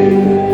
예수의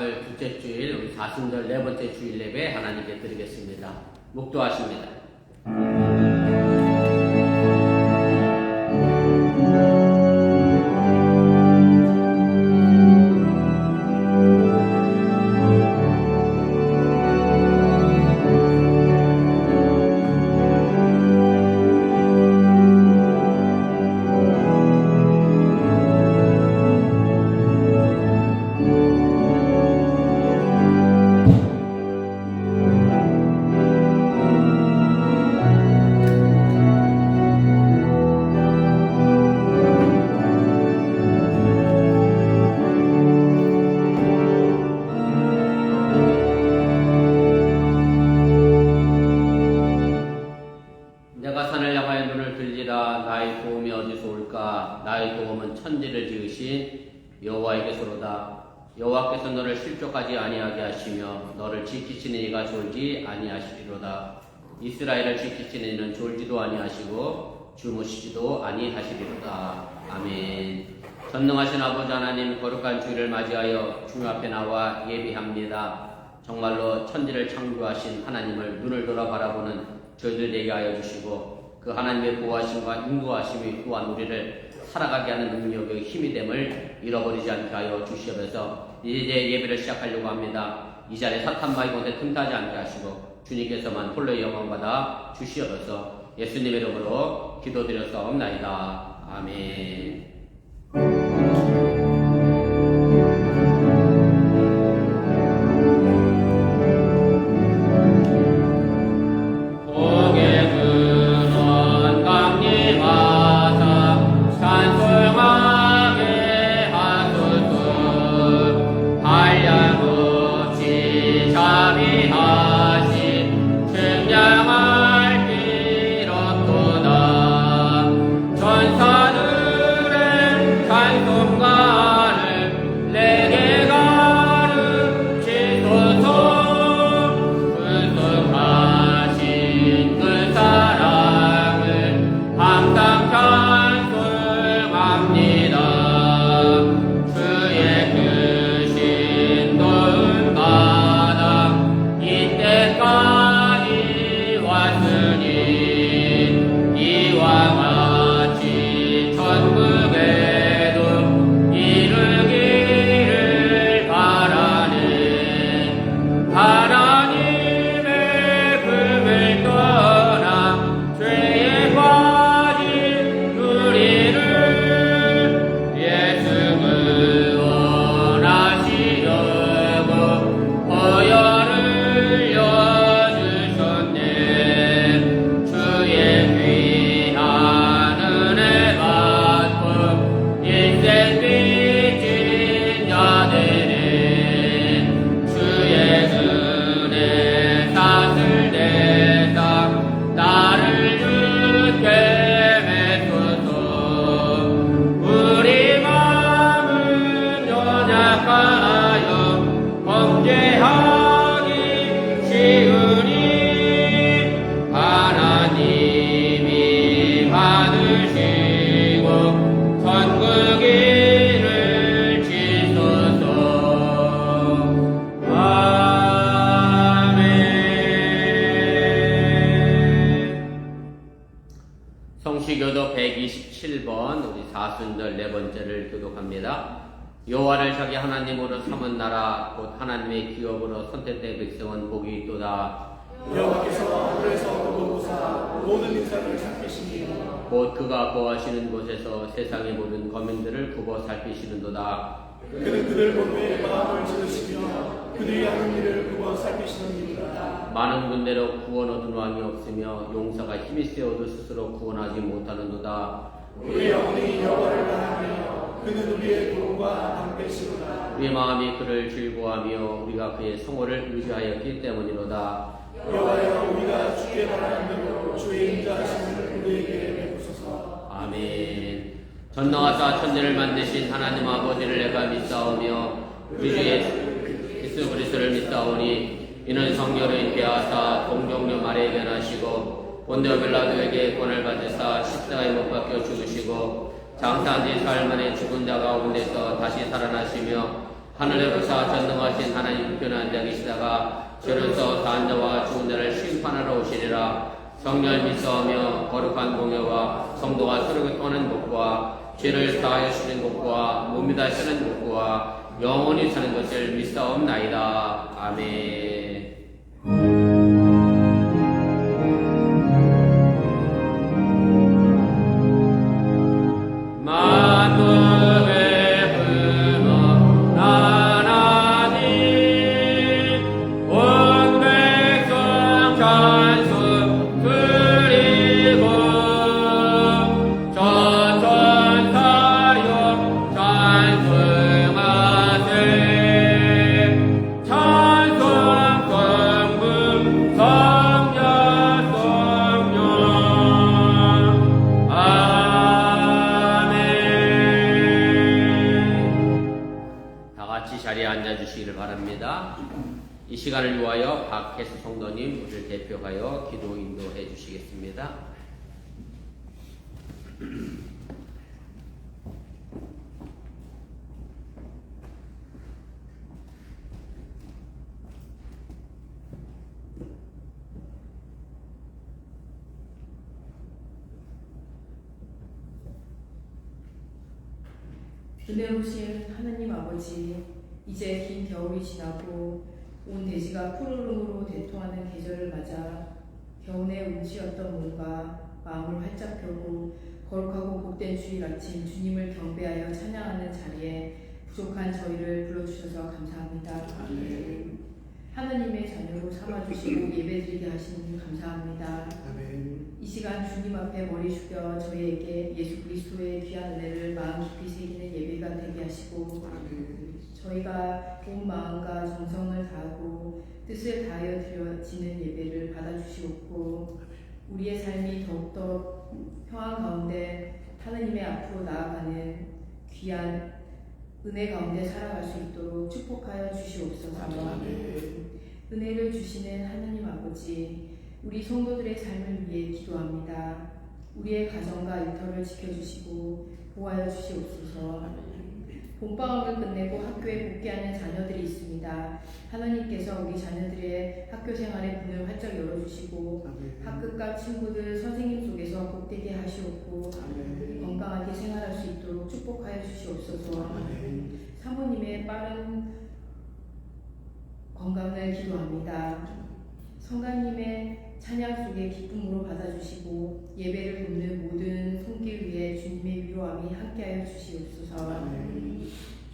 오늘 둘째 주일 우리 사순절 네 번째 주일 예배 하나님께 드리겠습니다. 묵도하십니다. 내가 산을 향하여 눈을 들리라. 나의 도움이 어디서 올까? 나의 도움은 천지를 지으신 여호와에게서로다. 여호와께서 너를 실족하지 아니하게 하시며 너를 지키시는 이가 졸지 아니하시리로다. 이스라엘을 지키시는 이는 졸지도 아니하시고 주무시지도 아니하시리로다. 아멘. 전능하신 아버지 하나님, 거룩한 주일을 맞이하여 주님 앞에 나와 예비합니다. 정말로 천지를 창조하신 하나님을 눈을 돌아 바라보는 저희들 되게 하여 주시고, 그 하나님의 보호하심과 인도하심이 또한 우리를 살아가게 하는 능력의 힘이 됨을 잃어버리지 않게 하여 주시옵소서. 이제 예배를 시작하려고 합니다. 이 자리에 사탄 마귀 가운데 틈타지 않게 하시고 주님께서만 홀로 영광 받아 주시옵소서. 예수님의 이름으로 기도드렸사옵나이다. 아멘. 성시교도 127번 우리 사순절 네 번째를 교독합니다. 여호와를 자기 하나님으로 삼은 나라 곧 하나님의 기업으로 선택된 백성은 복이 있도다. 여호와께서 하늘에서 보고사 모든 인사를 살피시니 곧 그가 거하시는 곳에서 세상의 모든 거민들을 굽어 살피시는도다. 그는 그들 몸에 마음을 찢으시며 그들이 하는 일을 굽어 살피시느니라. 많은 군대로 구원 얻은 왕이 없으며 용사가 힘이 세어도 스스로 구원하지 못하는도다. 우리 영혼이 여호와를 바라며 그는 우리의 도움과 방패시로다. 우리 마음이 그를 즐거워하며 우리가 그의 성호를 의지하였기 때문이로다. 여호와여, 우리가 주께 바라는 대로 주의 인자하심을 우리에게 베푸소서. 아멘. 전능하사 천지를 만드신 하나님 아버지를 내가 믿사오며 우리 주 예수 그리스도를 믿사오니 이는 성령을 배하사 동정녀 마리아에게 나시고 본디오 빌라도에게 권을 받으사 십자가에 못 박혀 죽으시고 장사한 지 사흘 만에 죽은 자 가운데서 다시 살아나시며 하늘에로서 전능하신 하나님 우편에 앉아 계시다가 저로서 사한 자와 죽은 자를 심판하러 오시리라. 성령을 믿사오며 거룩한 공예와 성도가 서로 떠는 것과 죄를 사하여 주는 것과 몸이 다시는 것과 영원히 사는 것을 믿사옵나이다. 아멘. 만국의 근원 하나님 온 백성 찬송 드리고 전천사역 찬송하세. 찬송 성금 성자 성령 다 같이 자리에 앉아주시기를 바랍니다. 이 시간을 위하여 박혜수 성도님 우리를 대표하여 기도 인도해 주시겠습니다. 은혜로우신 하나님 아버지, 이제 긴 겨울이 지나고 온 대지가 푸르름으로 대통하는 계절을 맞아 겨우내 운치였던 몸과 마음을 활짝 펴고 거룩하고 복된 주일 아침 주님을 경배하여 찬양하는 자리에 부족한 저희를 불러주셔서 감사합니다. 아멘. 하나님의 자녀로 삼아주시고 예배드리게 하시니 감사합니다. 아멘. 이 시간 주님 앞에 머리 숙여 저희에게 예수 그리스도의 귀한 은혜를 마음 깊이 새기는 예배가 되게 하시고 아멘. 저희가 온 마음과 정성을 다하고 뜻을 다하여 드려지는 예배를 받아주시옵고 우리의 삶이 더욱더 평안 가운데 하나님의 앞으로 나아가는 귀한 은혜 가운데 살아갈 수 있도록 축복하여 주시옵소서. 아멘. 은혜를 주시는 하나님 아버지, 우리 성도들의 삶을 위해 기도합니다. 우리의 가정과 일터를 지켜주시고 보호하여 주시옵소서. 봄방학을 끝내고 학교에 복귀하는 자녀들이 있습니다. 하나님께서 우리 자녀들의 학교 생활의 문을 활짝 열어주시고 학급과 친구들, 선생님 속에서 복되게 하시옵고 건강하게 생활할 수 있도록 축복하여 주시옵소서. 사모님의 빠른 건강을 기도합니다. 성가님의 찬양 속에 기쁨으로 받아주시고 예배를 돕는 모든 손길 위에 주님의 위로함이 함께하여 주시옵소서.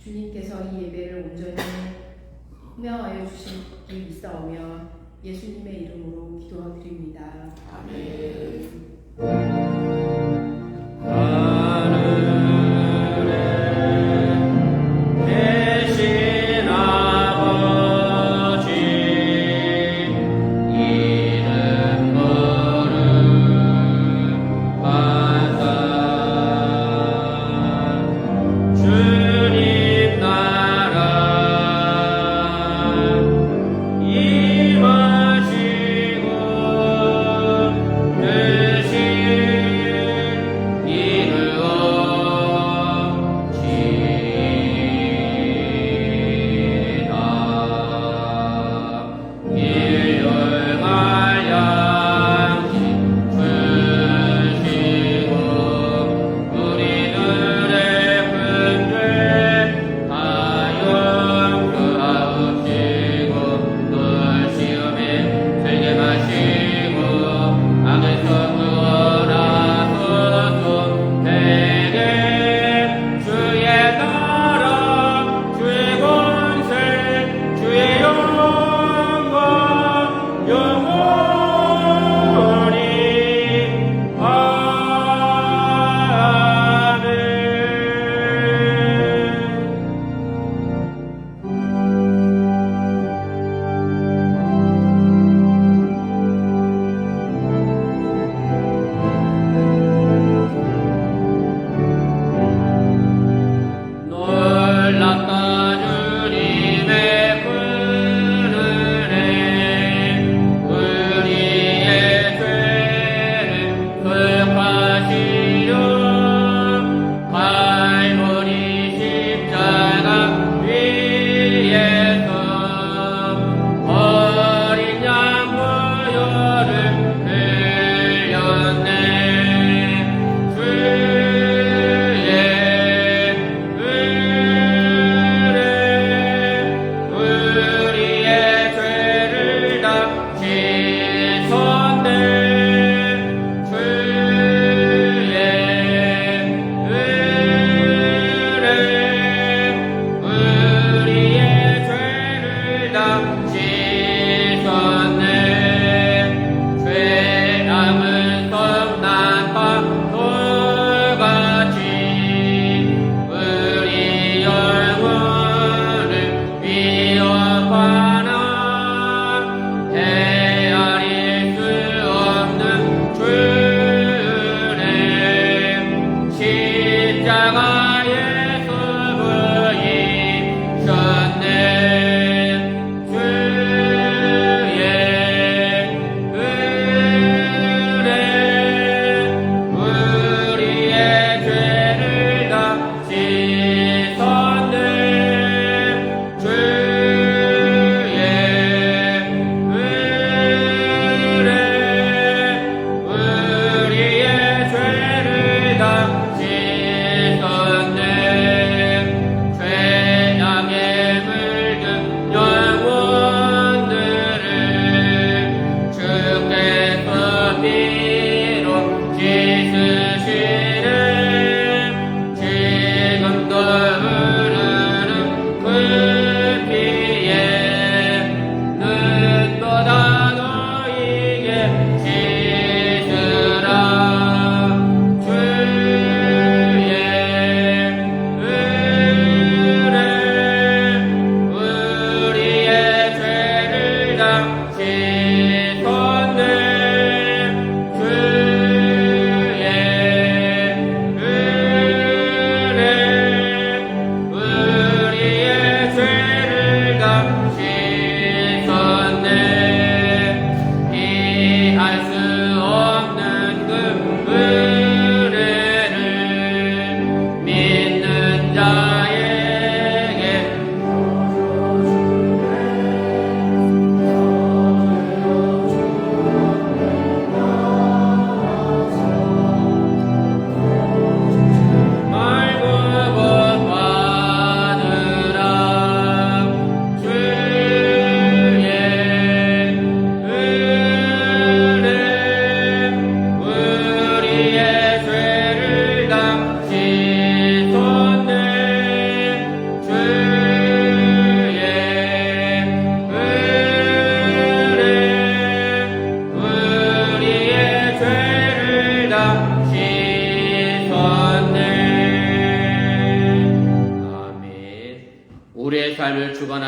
주님께서 이 예배를 온전히 흥명하여 주시길 믿사오며 예수님의 이름으로 기도드립니다. 아멘. 임하시고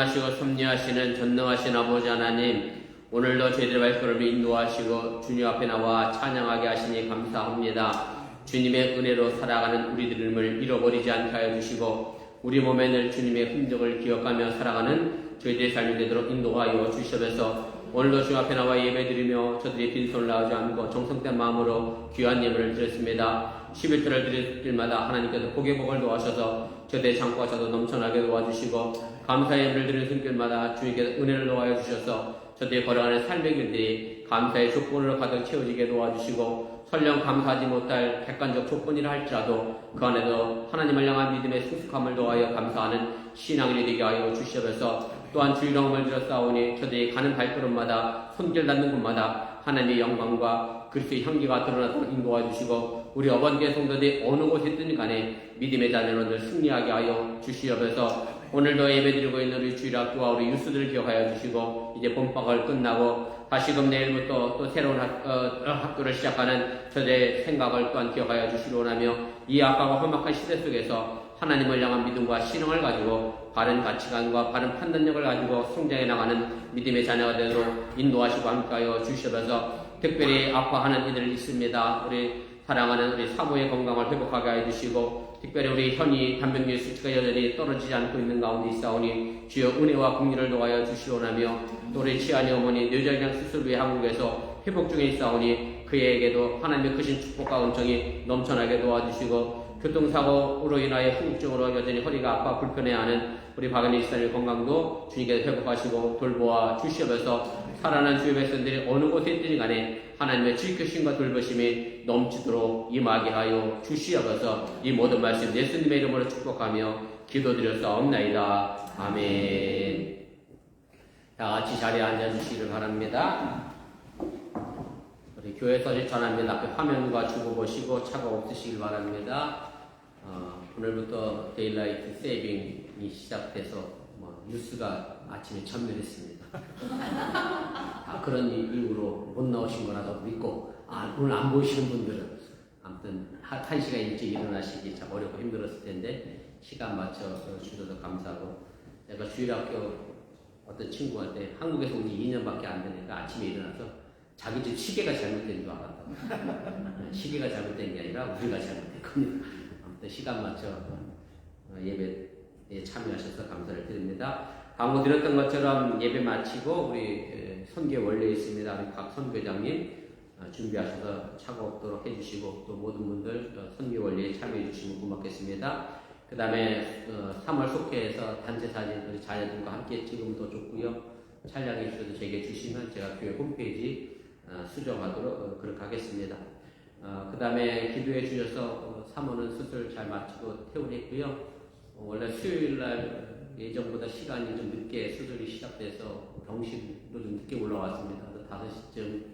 온전하시고 섭리하시는 전능하신 아버지 하나님, 오늘도 저희들의 발걸음을 인도하시고 주님 앞에 나와 찬양하게 하시니 감사합니다. 주님의 은혜로 살아가는 우리들을 잃어버리지 않게 하여 주시고 우리 몸에 늘 주님의 흔적을 기억하며 살아가는 저희들의 삶이 되도록 인도하여 주시옵소서. 오늘도 주님 앞에 나와 예배드리며 저들이 빈손을 나오지 않고 정성된 마음으로 귀한 예물을 드렸습니다. 11조를 드릴 때마다 하나님께서 복의 복을 도와셔서 저들의 창고가 저도 넘쳐나게 도와주시고 감사의 예물을 드리는 손길마다 주님께서 은혜를 도와여 주셔서 저들이 걸어가는 삶의 길들이 감사의 조건으로 가득 채워지게 도와주시고 설령 감사하지 못할 객관적 조건이라 할지라도 그 안에도 하나님을 향한 믿음의 성숙함을 도하여 감사하는 신앙인이 되게 하여 주시옵소서. 또한 주일왕을 드렸사오니 저들이 가는 발걸음마다 손길 닿는 곳마다 하나님의 영광과 그리스도의 향기가 드러나도록 인도해 주시고 우리 어번교회 성도들이 어느 곳에 있든 간에 믿음의 자녀로 늘 승리하게 하여 주시옵소서. 오늘도 예배드리고 있는 우리 주일학교와 우리 유수들을 기억하여 주시고 이제 봄방학 끝나고 다시금 내일부터 또 새로운 학교를 시작하는 저들의 생각을 또한 기억하여 주시기 원하며 이 악하고 험악한 시대 속에서 하나님을 향한 믿음과 신앙을 가지고 바른 가치관과 바른 판단력을 가지고 성장해 나가는 믿음의 자녀가 되도록 인도하시고 함께하여 주시면서 특별히 아파하는 이들이 있습니다. 우리 사랑하는 우리 사모의 건강을 회복하게 해주시고 특별히 우리 현이 단백질 수치가 여전히 떨어지지 않고 있는 가운데 있사오니 주여 은혜와 긍휼을 도와여 주시오나며 또 우리 치안이 어머니 뇌절량 수술 후에 한국에서 회복 중에 있사오니 그에게도 하나님의 크신 축복과 은총이 넘쳐나게 도와주시고 교통사고로 인하여 후유증으로 여전히 허리가 아파 불편해하는 우리 박은희 집사님 건강도 주님께서 회복하시고 돌보아 주시옵소서. 살아난 주의 백성들이 어느 곳에 있든지 간에 하나님의 지키심과 돌보심이 넘치도록 임하게 하여 주시옵소서. 이 모든 말씀 예수님의 이름으로 축복하며 기도드렸사옵나이다. 아멘. 다 같이 자리에 앉아주시기를 바랍니다. 우리 교회에서 전합니다. 앞에 화면과 주고 보시고 차가 없으시길 바랍니다. 오늘부터 데일라이트 세이빙이 시작돼서 뉴스가 아침에 전멸했습니다. 그런 이유로 못 나오신 거라도 믿고 오늘 안 보이시는 분들은 아무튼 1시간 일찍 일어나시기 참 어렵고 힘들었을 텐데 시간 맞춰 주셔서 감사하고 제가 주일학교 어떤 친구한테 한국에서 온 지 2년밖에 안 되니까 아침에 일어나서 자기 집 시계가 잘못된 줄 알았다고. 시계가 잘못된 게 아니라 우리가 잘못된 겁니다. 아무튼 시간 맞춰 예배에 참여하셔서 감사를 드립니다. 방금 드렸던 것처럼 예배 마치고 우리 선교 원래 있습니다. 우리 박 선교장님 준비하셔서 차가 없도록 해주시고 또 모든 분들 선교 원리에 참여해 주시면 고맙겠습니다. 그 다음에 3월 속회에서 단체 사진 우리 자녀들과 함께 찍으면 더 좋고요. 촬영해 주셔도 제게 주시면 제가 교회 홈페이지 수정하도록 그렇게 하겠습니다. 그 다음에 기도해 주셔서 사모는 수술 잘 마치고 퇴원했고요. 원래 수요일날 예정보다 시간이 좀 늦게 수술이 시작돼서 병실로 좀 늦게 올라왔습니다. 5시쯤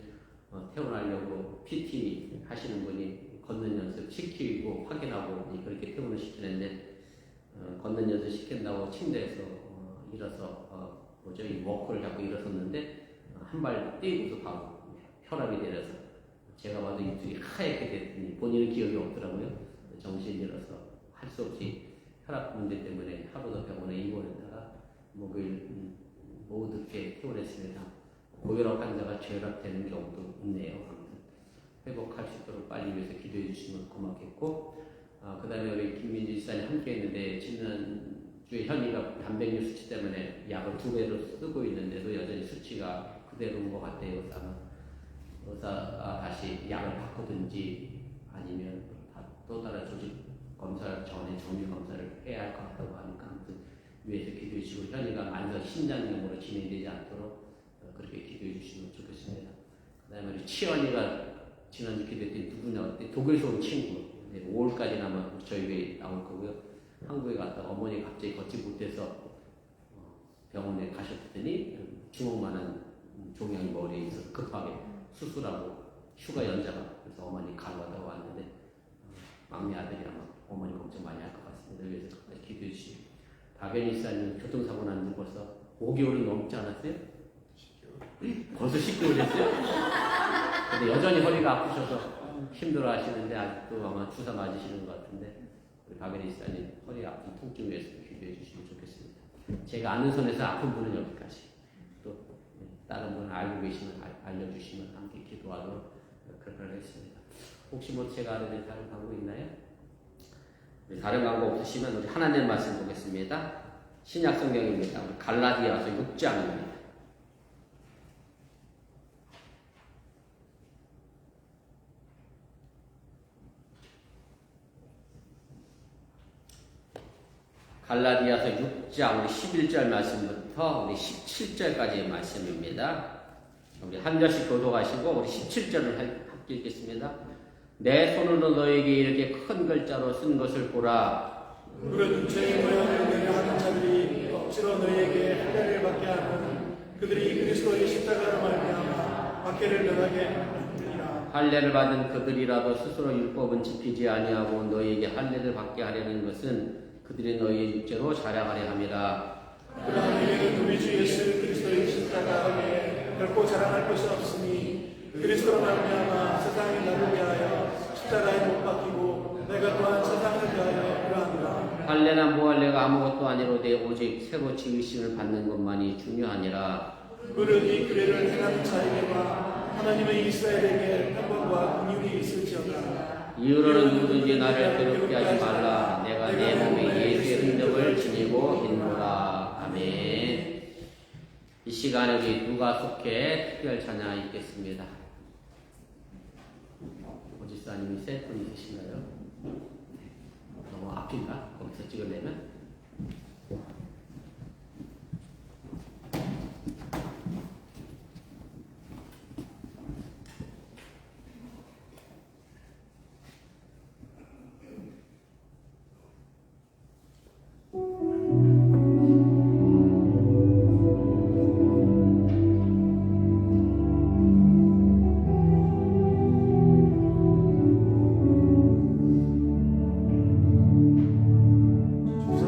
퇴원하려고 PT 하시는 분이 걷는 연습 시키고 확인하고 그렇게 퇴원을 시키는데 걷는 연습 시킨다고 침대에서 일어서 이 워커를 잡고 일어섰는데 한 발 떼고서 바로 혈압이 내려서 제가 봐도 입술이 하얗게 됐더니 본인은 기억이 없더라고요. 정신이 들어서 할 수 없이 혈압 문제 때문에 하루 더 병원에 입원했다가 목요일 오후 늦게 퇴원했습니다. 고혈압 환자가 저혈압되는 경우도 있네요. 아무튼 회복할 수 있도록 빨리 위해서 기도해 주시면 고맙겠고 그 다음에 우리 김민주 지사님 함께 했는데 지난주에 현이가 단백질 수치 때문에 약을 2배로 쓰고 있는데도 여전히 수치가 그대로인 것 같아요. 의사가 다시 약을 바꾸든지 아니면 또 다른 조직 검사 전에 정밀 검사를 해야 할 것 같다고 하니까 아무튼 위에서 기도해 주시고 현이가 만성 신장염으로 진행되지 않도록 그렇게 기도해 주시면 좋겠습니다. 그 다음에 우리 치연이가 지난주 기도했더니 누구냐 독일에서 온 친구 5월까지는 아마 저희 교회에 나올 거고요. 한국에 갔다 어머니 갑자기 걷지 못해서 병원에 가셨더니 주먹만한 종양이 머리에 있어서 급하게 수술하고 휴가 연자가 그래서 어머니 간호하다가 왔는데 막내 아들이 아마 어머니 걱정 많이 할 것 같습니다. 그래서 끝까지 기도해 주시고 박연희 씨는 교통사고 난 지 벌써 5개월은 넘지 않았어요? 10개월. 벌써 10개월 됐어요? 근데 여전히 허리가 아프셔서 힘들어 하시는데 아직도 아마 주사 맞으시는 것 같은데 우리 박연희 씨는 허리 아픈 통증 위해서 기도해 주시면 좋겠습니다. 제가 아는 선에서 아픈 분은 여기까지. 또 다른 분 알고 계시면 알려주시면 함께 기도하도록 그렇게 하겠습니다. 혹시 뭐 제가 알아낸 다른 방법 있나요? 다른 방법 없으시면 우리 하나님 말씀 보겠습니다. 신약 성경입니다. 우리 갈라디아서 6장입니다. 갈라디아서 6장 우리 11절 말씀부터 우리 17절까지의 말씀입니다. 우리 한 절씩 교독하시고 우리 17절을 함께 읽겠습니다. 내 손으로 너에게 이렇게 큰 글자로 쓴 것을 보라. 무릇 죄의 모양을 내려 하는 자들이 억지로 너희에게 할례를 받게 하는 그들이 그리스도의 십자가로 말미암아 박해를 면하게 하느니라. 할례를 받은 그들이라도 스스로 율법은 지키지 아니하고 너희에게 할례를 받게 하려는 것은 그들이 너희의 육체로 자랑하려 함이라. 그러나 너희는 우리 주 예수 그리스도의 십자가 아래 결코 자랑할 것이 없으니 그리스도로 말미암아 세상을 나를 위하여 십자가에 못 박히고 내가 또한 세상을 위하여 그러하노라. 할례나 무할례가 아무것도 아니로되 오직 새로 지으심을 받는 것만이 중요하니라. 무릇 이 규례를 행하는 자에게와 하나님의 이스라엘에게 평강과 긍휼이 있을지어다. 이후로는 누구든지 나를 괴롭게 하지 말라. 내가 내 몸에 예수의 흔적을 지니고 있노라. 아멘. 이 시간에 우리 누가 속해 특별 찬양 있겠습니다. 오지사님이 세 분 있으신가요? 너무 앞인가? 거기서 찍으려면? 주사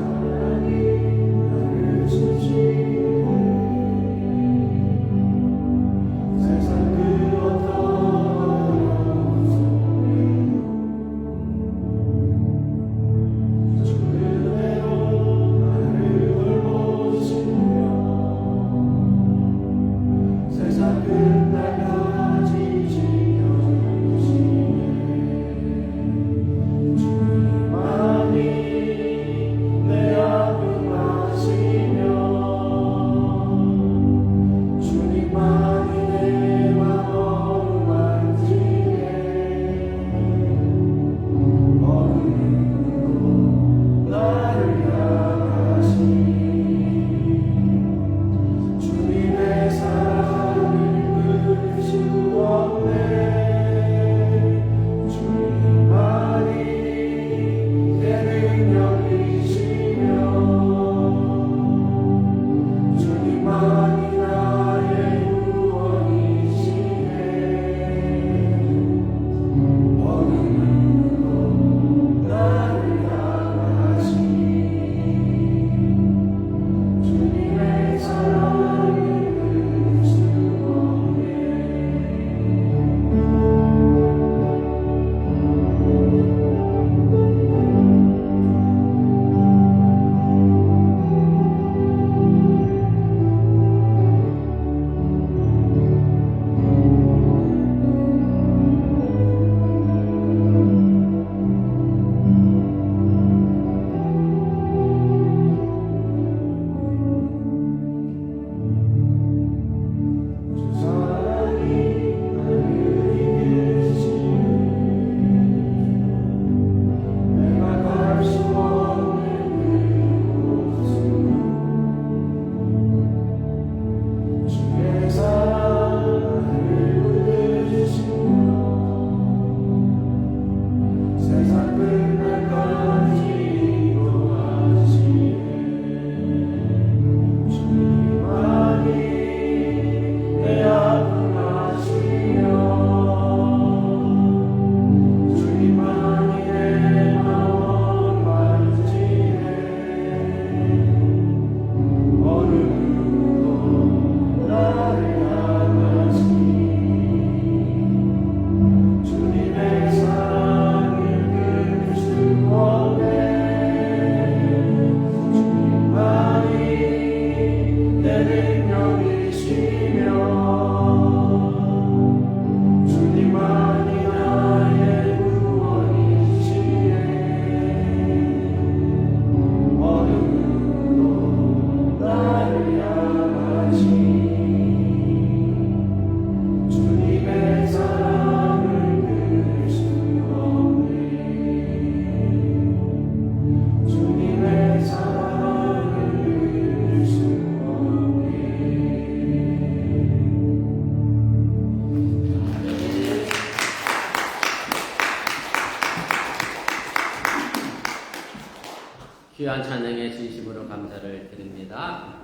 귀한 찬양에 진심으로 감사를 드립니다.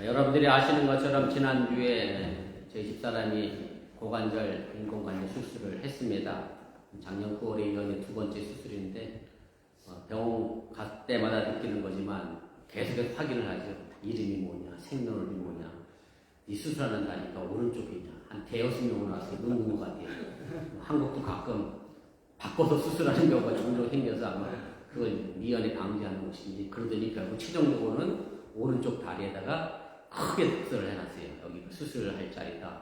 여러분들이 아시는 것처럼 지난주에 저희 집사람이 고관절, 인공관절 수술을 했습니다. 작년 9월에 이어진 두 번째 수술인데 병원 갈 때마다 느끼는 거지만 계속해서 확인을 하죠. 이름이 뭐냐, 생년월일이 뭐냐, 이 수술하는다니까 오른쪽이냐, 한 대여섯 명 와서 묻는 것 같아요. 한국도 가끔 바꿔서 수술하는 경우가 종종 생겨서 아마 그걸 미연에 방지하는 것인지 그러더니 결국 최종적으로는 오른쪽 다리에다가 크게 특수를 해놨어요. 여기 수술을 할 자리다.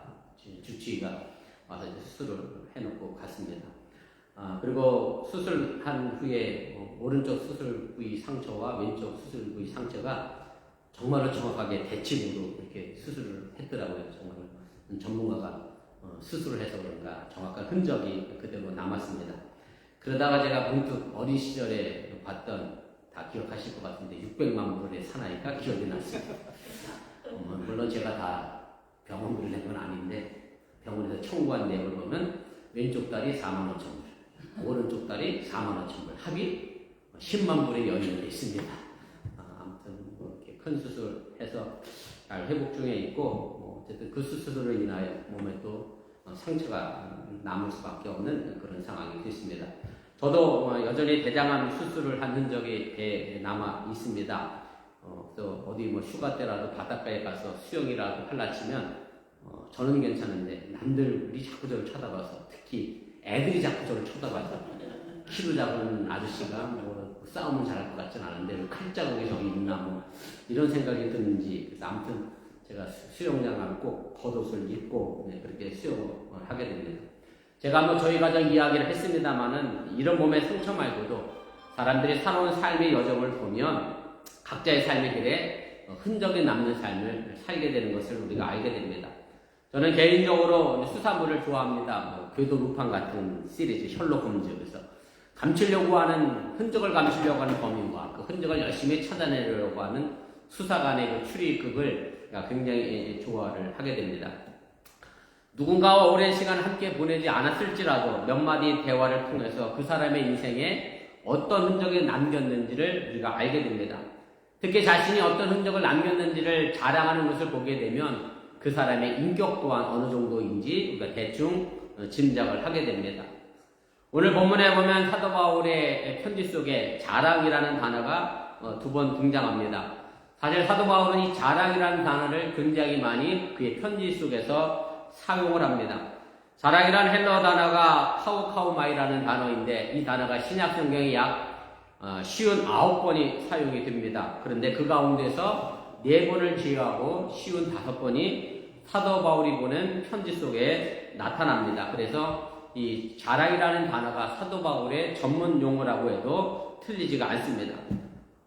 주치의가 와서 이제 수술을 해놓고 갔습니다. 그리고 수술한 후에 오른쪽 수술 부위 상처와 왼쪽 수술 부위 상처가 정말로 정확하게 대칭으로 이렇게 수술을 했더라고요. 정말 전문가가 수술을 해서 그런가 정확한 흔적이 그대로 남았습니다. 그러다가 제가 문득 어린 시절에 봤던, 다 기억하실 것 같은데 600만 불의 사나이가 기억이 났습니다. 물론 제가 다 병원비를 낸 건 아닌데 병원에서 청구한 내용을 보면 왼쪽 다리 4만 5천 불, 오른쪽 다리 4만 5천 불, 합이 10만 불의 연연이 있습니다. 아무튼 이렇게 큰 수술해서 잘 회복 중에 있고 어쨌든 그 수술으로 인하여 몸에 또 상처가 남을 수밖에 없는 그런 상황이 됐습니다. 저도 여전히 대장암 수술을 한 흔적이 배에 남아 있습니다. 또 어디 휴가 때라도 바닷가에 가서 수영이라도 할라치면 저는 괜찮은데 남들이 자꾸 저를 쳐다봐서, 특히 애들이 자꾸 저를 쳐다봐서 키도 작은 아저씨가 싸움은 잘할 것 같진 않은데 칼자국이 저기 있나 이런 생각이 드는지, 그래서 아무튼 제가 수영장 가면 꼭 겉옷을 입고 그렇게 수영을 하게 됩니다. 제가 저희 가정 이야기를 했습니다만은 이런 몸의 상처 말고도 사람들이 살아온 삶의 여정을 보면 각자의 삶의 길에 흔적이 남는 삶을 살게 되는 것을 우리가 알게 됩니다. 저는 개인적으로 수사물을 좋아합니다. 궤도 루팡 같은 시리즈, 셜록 홈즈. 그래서 감추려고 하는, 흔적을 감추려고 하는 범인과 그 흔적을 열심히 찾아내려고 하는 수사관의 그 추리극을 굉장히 좋아를 하게 됩니다. 누군가와 오랜 시간 함께 보내지 않았을지라도 몇 마디 대화를 통해서 그 사람의 인생에 어떤 흔적이 남겼는지를 우리가 알게 됩니다. 특히 자신이 어떤 흔적을 남겼는지를 자랑하는 것을 보게 되면 그 사람의 인격 또한 어느 정도인지 우리가 대충 짐작을 하게 됩니다. 오늘 본문에 보면 사도 바울의 편지 속에 자랑이라는 단어가 두 번 등장합니다. 사실 사도 바울은 이 자랑이라는 단어를 굉장히 많이 그의 편지 속에서 사용을 합니다. 자랑이라는 헬러 단어가 카우카우마이라는 단어인데 이 단어가 신약 성경에 약 59번이 사용이 됩니다. 그런데 그 가운데서 4번을 제외하고 55번이 사도 바울이 보낸 편지 속에 나타납니다. 그래서 이 자랑이라는 단어가 사도 바울의 전문 용어라고 해도 틀리지가 않습니다.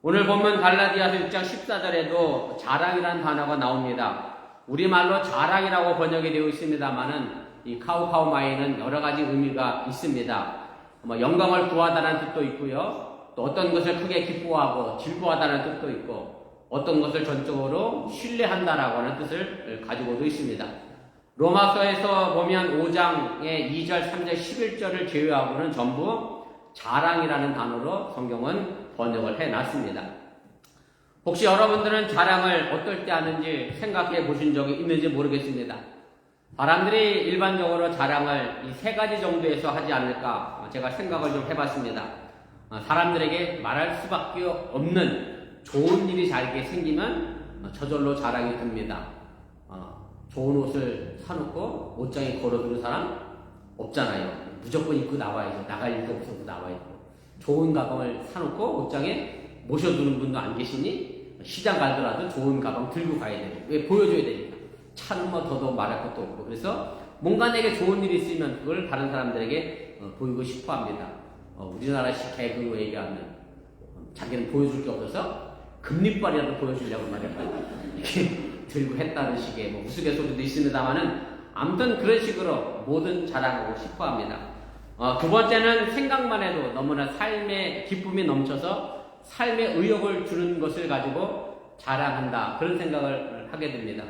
오늘 보면 갈라디아서 6장 14절에도 자랑이라는 단어가 나옵니다. 우리말로 자랑이라고 번역이 되어 있습니다만은 이 카우카우마이는 여러 가지 의미가 있습니다. 영광을 구하다는 뜻도 있고요. 또 어떤 것을 크게 기뻐하고 즐거워하다는 뜻도 있고 어떤 것을 전적으로 신뢰한다라고 하는 뜻을 가지고도 있습니다. 로마서에서 보면 5장의 2절, 3절, 11절을 제외하고는 전부 자랑이라는 단어로 성경은 번역을 해놨습니다. 혹시 여러분들은 자랑을 어떨 때 하는지 생각해 보신 적이 있는지 모르겠습니다. 사람들이 일반적으로 자랑을 이 3가지 정도에서 하지 않을까 제가 생각을 좀 해봤습니다. 사람들에게 말할 수밖에 없는 좋은 일이 자기에게 생기면 저절로 자랑이 듭니다. 좋은 옷을 사놓고 옷장에 걸어두는 사람 없잖아요. 무조건 입고 나와야죠. 나갈 일도 없어도 나와야죠. 좋은 가방을 사놓고 옷장에 모셔두는 분도 안 계시니 시장 가더라도 좋은 가방 들고 가야 돼요. 왜? 보여줘야 되니까. 차는 더더 말할 것도 없고. 그래서 뭔가 내게 좋은 일이 있으면 그걸 다른 사람들에게 보이고 싶어 합니다. 우리나라식 개그로 얘기하면 자기는 보여줄 게 없어서 금리빨이라도 보여주려고 말해요. 이렇게 들고 했다는 식의 우스갯소리도 있습니다만은 아무튼 그런 식으로 모든 자랑하고 싶어 합니다. 두 번째는 생각만 해도 너무나 삶의 기쁨이 넘쳐서 삶의 의욕을 주는 것을 가지고 자랑한다. 그런 생각을 하게 됩니다.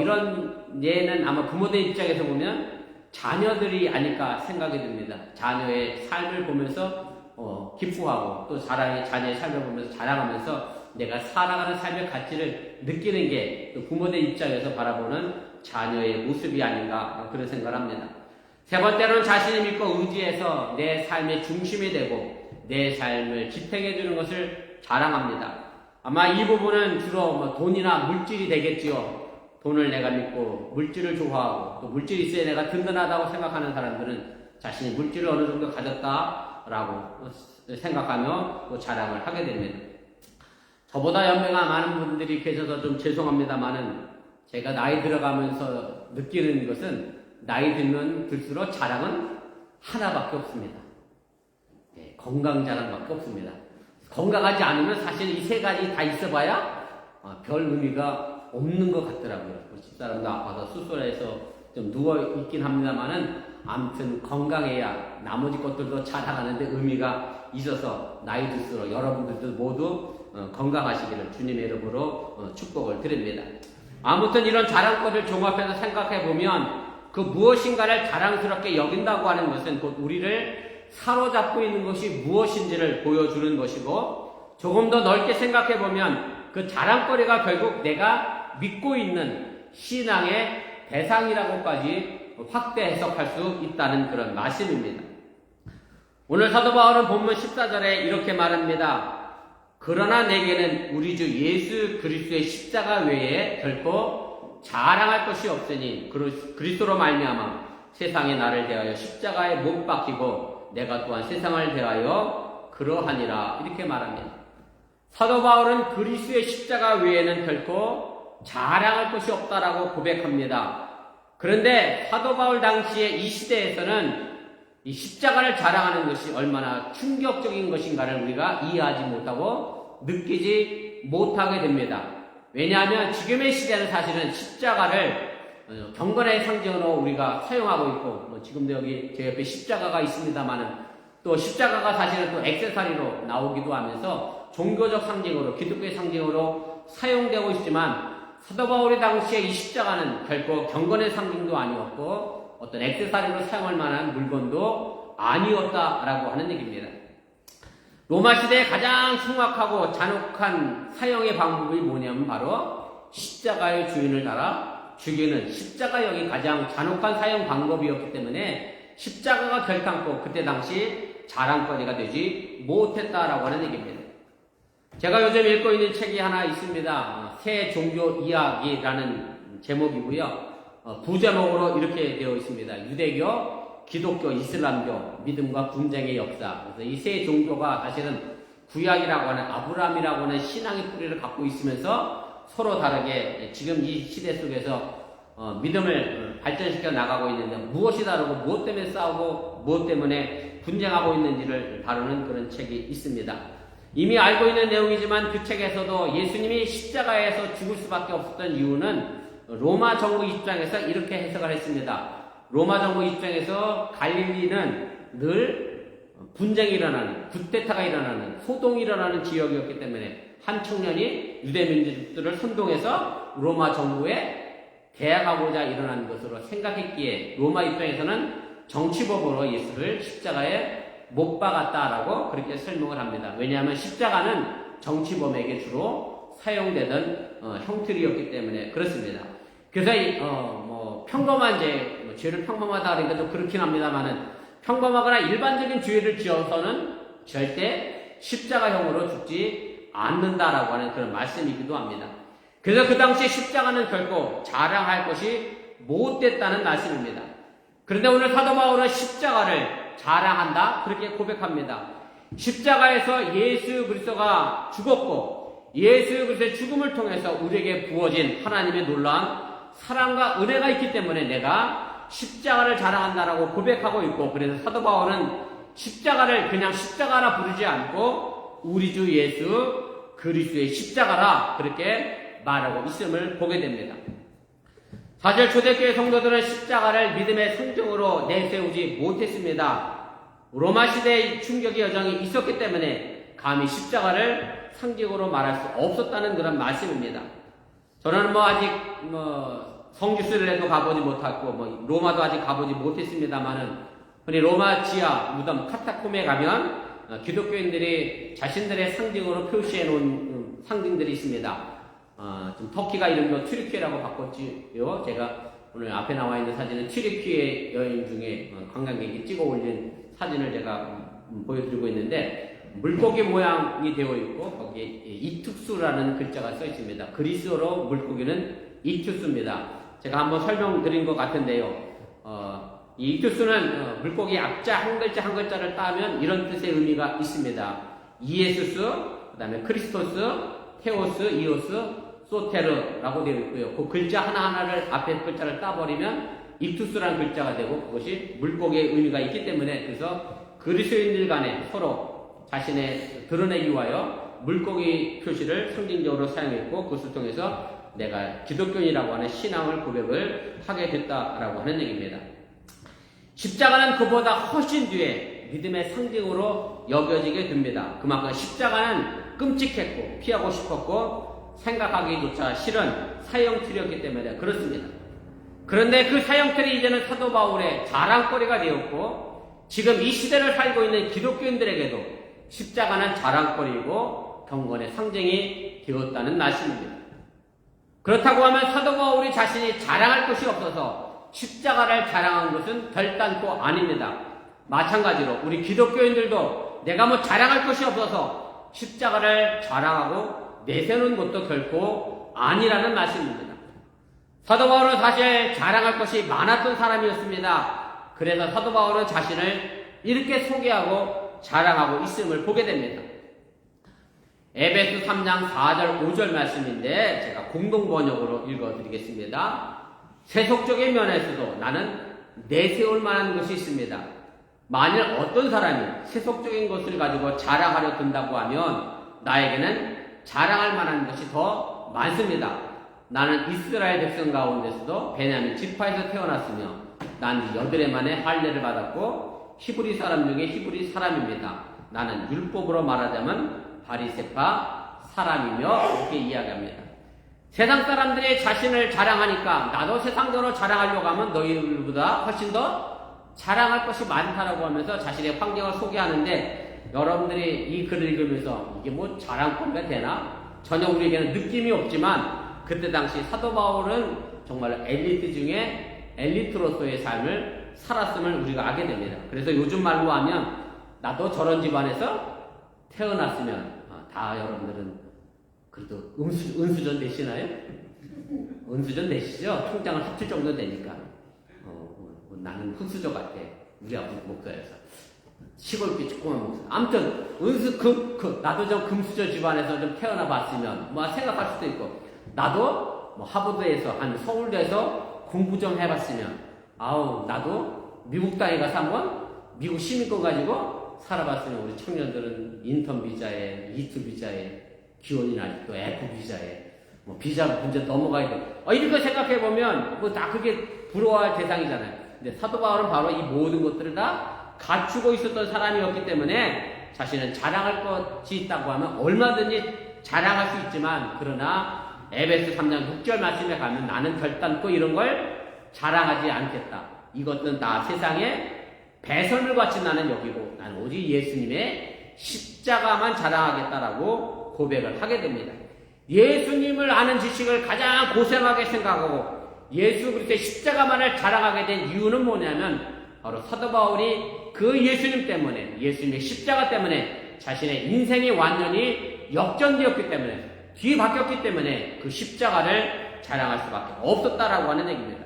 이런 예는 아마 부모들 입장에서 보면 자녀들이 아닐까 생각이 듭니다. 자녀의 삶을 보면서 기뻐하고 또 자녀의 삶을 보면서 자랑하면서 내가 살아가는 삶의 가치를 느끼는 게 부모들 입장에서 바라보는 자녀의 모습이 아닌가 그런 생각을 합니다. 세 번째로는 자신을 믿고 의지해서 내 삶의 중심이 되고 내 삶을 지탱해 주는 것을 자랑합니다. 아마 이 부분은 주로 돈이나 물질이 되겠지요. 돈을 내가 믿고 물질을 좋아하고 또 물질이 있어야 내가 든든하다고 생각하는 사람들은 자신이 물질을 어느 정도 가졌다라고 생각하며 또 자랑을 하게 됩니다. 저보다 연배가 많은 분들이 계셔서 좀 죄송합니다만은 제가 나이 들어가면서 느끼는 것은 나이 들면 들수록 자랑은 하나밖에 없습니다. 건강 자랑밖에 없습니다. 건강하지 않으면 사실 이 세 가지 다 있어봐야 별 의미가 없는 것 같더라고요. 집사람도 아파서 수술해서 좀 누워있긴 합니다만은 아무튼 건강해야 나머지 것들도 자랑하는데 의미가 있어서 나이 들수록 여러분들도 모두 건강하시기를 주님의 이름으로 축복을 드립니다. 아무튼 이런 자랑거리를 종합해서 생각해보면 그 무엇인가를 자랑스럽게 여긴다고 하는 것은 곧 우리를 사로잡고 있는 것이 무엇인지를 보여주는 것이고 조금 더 넓게 생각해보면 그 자랑거리가 결국 내가 믿고 있는 신앙의 대상이라고까지 확대 해석할 수 있다는 그런 말씀입니다. 오늘 사도 바울은 본문 14절에 이렇게 말합니다. 그러나 내게는 우리 주 예수 그리스도의 십자가 외에 결코 자랑할 것이 없으니 그리스도로 말미암아 세상이 나를 대하여 십자가에 못 박히고 내가 또한 세상을 대하여 그러하니라 이렇게 말합니다. 사도 바울은 그리스도의 십자가 외에는 결코 자랑할 것이 없다라고 고백합니다. 그런데 사도 바울 당시에 이 시대에서는 이 십자가를 자랑하는 것이 얼마나 충격적인 것인가를 우리가 이해하지 못하고 느끼지 못하게 됩니다. 왜냐하면 지금의 시대는 사실은 십자가를 경건의 상징으로 우리가 사용하고 있고 지금도 여기 제 옆에 십자가가 있습니다만은 또 십자가가 사실은 또 액세서리로 나오기도 하면서 종교적 상징으로 기독교의 상징으로 사용되고 있지만 사도 바울의 당시에 이 십자가는 결코 경건의 상징도 아니었고 어떤 액세서리로 사용할 만한 물건도 아니었다라고 하는 얘기입니다. 로마 시대의 가장 흉악하고 잔혹한 사형의 방법이 뭐냐면 바로 십자가의 주인을 달아 죽이는 십자가형이 가장 잔혹한 사형 방법이었기 때문에 십자가가 결탄코 그때 당시 자랑거리가 되지 못했다라고 하는 얘기입니다. 제가 요즘 읽고 있는 책이 하나 있습니다. 새 종교 이야기라는 제목이고요. 부제목으로 이렇게 되어 있습니다. 유대교, 기독교, 이슬람교, 믿음과 분쟁의 역사. 그래서 이 세 종교가 사실은 구약이라고 하는 아브라함이라고 하는 신앙의 뿌리를 갖고 있으면서 서로 다르게 지금 이 시대 속에서 믿음을 발전시켜 나가고 있는데 무엇이 다르고 무엇 때문에 싸우고 무엇 때문에 분쟁하고 있는지를 다루는 그런 책이 있습니다. 이미 알고 있는 내용이지만 그 책에서도 예수님이 십자가에서 죽을 수밖에 없었던 이유는 로마 정부 입장에서 이렇게 해석을 했습니다. 로마 정부 입장에서 갈릴리는 늘 분쟁이 일어나는, 쿠데타가 일어나는, 소동이 일어나는 지역이었기 때문에 한 청년이 유대민족들을 선동해서 로마 정부에 대항하고자 일어난 것으로 생각했기에 로마 입장에서는 정치법으로 예수를 십자가에 못 박았다라고 그렇게 설명을 합니다. 왜냐하면 십자가는 정치범에게 주로 사용되던 형틀이었기 때문에 그렇습니다. 그래서 평범한 죄를 평범하다 그러니까 좀 그렇긴 합니다만은 평범하거나 일반적인 죄를 지어서는 절대 십자가형으로 죽지 않는다라고 하는 그런 말씀이기도 합니다. 그래서 그 당시에 십자가는 결코 자랑할 것이 못됐다는 말씀입니다. 그런데 오늘 사도 바울은 십자가를 자랑한다 그렇게 고백합니다. 십자가에서 예수 그리스도가 죽었고 예수 그리스도의 죽음을 통해서 우리에게 부어진 하나님의 놀라운 사랑과 은혜가 있기 때문에 내가 십자가를 자랑한다라고 고백하고 있고 그래서 사도 바울은 십자가를 그냥 십자가라 부르지 않고 우리 주 예수 그리스도의 십자가라 그렇게 말하고 있음을 보게 됩니다. 사실 초대교회 성도들은 십자가를 믿음의 상징으로 내세우지 못했습니다. 로마 시대의 충격의 여정이 있었기 때문에 감히 십자가를 상징으로 말할 수 없었다는 그런 말씀입니다. 저는 아직 성지순례도 가보지 못했고 로마도 아직 가보지 못했습니다만은 흔히 로마 지하 무덤 카타콤에 가면 기독교인들이 자신들의 상징으로 표시해 놓은 상징들이 있습니다. 좀 터키가 이름도 튀르키예라고 바꿨지요. 제가 오늘 앞에 나와 있는 사진은 튀르키예 여행 중에 관광객이 찍어 올린 사진을 제가 보여드리고 있는데, 물고기 모양이 되어 있고 거기에 이투스라는 글자가 써 있습니다. 그리스어로 물고기는 이투스입니다. 제가 한번 설명드린 것 같은데요. 이 이투스는 물고기 앞자 한 글자 한 글자를 따면 이런 뜻의 의미가 있습니다. 이에수스, 그 다음에 크리스토스, 테오스, 이오스, 소테르라고 되어 있고요. 그 글자 하나하나를 앞에 글자를 따버리면 이투스라는 글자가 되고, 그것이 물고기의 의미가 있기 때문에, 그래서 그리스도인들 간에 서로 자신의 드러내기 위하여 물고기 표시를 상징적으로 사용했고, 그것을 통해서 내가 기독교인이라고 하는 신앙을 고백을 하게 됐다라고 하는 얘기입니다. 십자가는 그보다 훨씬 뒤에 믿음의 상징으로 여겨지게 됩니다. 그만큼 십자가는 끔찍했고 피하고 싶었고 생각하기조차 싫은 사형틀이었기 때문에 그렇습니다. 그런데 그 사형틀이 이제는 사도 바울의 자랑거리가 되었고, 지금 이 시대를 살고 있는 기독교인들에게도 십자가는 자랑거리이고 경건의 상징이 되었다는 말씀입니다. 그렇다고 하면 사도 바울이 자신이 자랑할 것이 없어서 십자가를 자랑한 것은 결단코 아닙니다. 마찬가지로 우리 기독교인들도 내가 뭐 자랑할 것이 없어서 십자가를 자랑하고 내세우는 것도 결코 아니라는 말씀입니다. 사도 바울은 사실 자랑할 것이 많았던 사람이었습니다. 그래서 사도 바울은 자신을 이렇게 소개하고 자랑하고 있음을 보게 됩니다. 에베소 3장 4절 5절 말씀인데 제가 공동번역으로 읽어드리겠습니다. 세속적인 면에서도 나는 내세울 만한 것이 있습니다. 만일 어떤 사람이 세속적인 것을 가지고 자랑하려 든다고 하면 나에게는 자랑할 만한 것이 더 많습니다. 나는 이스라엘 백성 가운데서도 베냐민 지파에서 태어났으며 난 여드레 만에 할례를 받았고 히브리 사람 중에 히브리 사람입니다. 나는 율법으로 말하자면 바리새파 사람이며 이렇게 이야기합니다. 세상 사람들이 자신을 자랑하니까 나도 세상대로 자랑하려고 하면 너희들보다 훨씬 더 자랑할 것이 많다라고 하면서 자신의 환경을 소개하는데, 여러분들이 이 글을 읽으면서 이게 뭐 자랑거리가 되나? 전혀 우리에게는 느낌이 없지만 그때 당시 사도 바울은 정말 엘리트 중에 엘리트로서의 삶을 살았음을 우리가 알게 됩니다. 그래서 요즘 말로 하면 나도 저런 집안에서 태어났으면, 다 여러분들은 그래도 은수전 되시나요? 은수전 되시죠? 통장을 합칠 정도 되니까. 나는 흑수저 같아. 우리 아버지 목사여서. 시골빛 조그만 목사. 아무튼, 나도 좀 금수저 집안에서 좀 태어나 봤으면, 뭐 생각할 수도 있고, 나도 뭐 하버드에서, 서울대에서 공부 좀 해봤으면, 나도 미국 땅에 가서 한번 미국 시민권 가지고 살아봤으면, 우리 청년들은 인턴 비자에, 이투 비자에, 기원이나 또 F 비자에, 뭐 비자 문제 넘어가야 돼. 이렇게 생각해보면, 뭐 다 그게 부러워할 대상이잖아요. 근데 사도 바울은 바로 이 모든 것들을 다 갖추고 있었던 사람이었기 때문에 자신은 자랑할 것이 있다고 하면 얼마든지 자랑할 수 있지만, 그러나 에베소 3장 6절 말씀에 가면 나는 결단코 이런 걸 자랑하지 않겠다. 이것은 다 세상에 배설물 같이 나는 여기고 나는 오직 예수님의 십자가만 자랑하겠다라고 고백을 하게 됩니다. 예수님을 아는 지식을 가장 고생하게 생각하고 예수 그리스도의 십자가만을 자랑하게 된 이유는 뭐냐면, 바로 사도 바울이 그 예수님 때문에, 예수님의 십자가 때문에 자신의 인생이 완전히 역전되었기 때문에, 뒤바뀌었기 때문에 그 십자가를 자랑할 수밖에 없었다라고 하는 얘기입니다.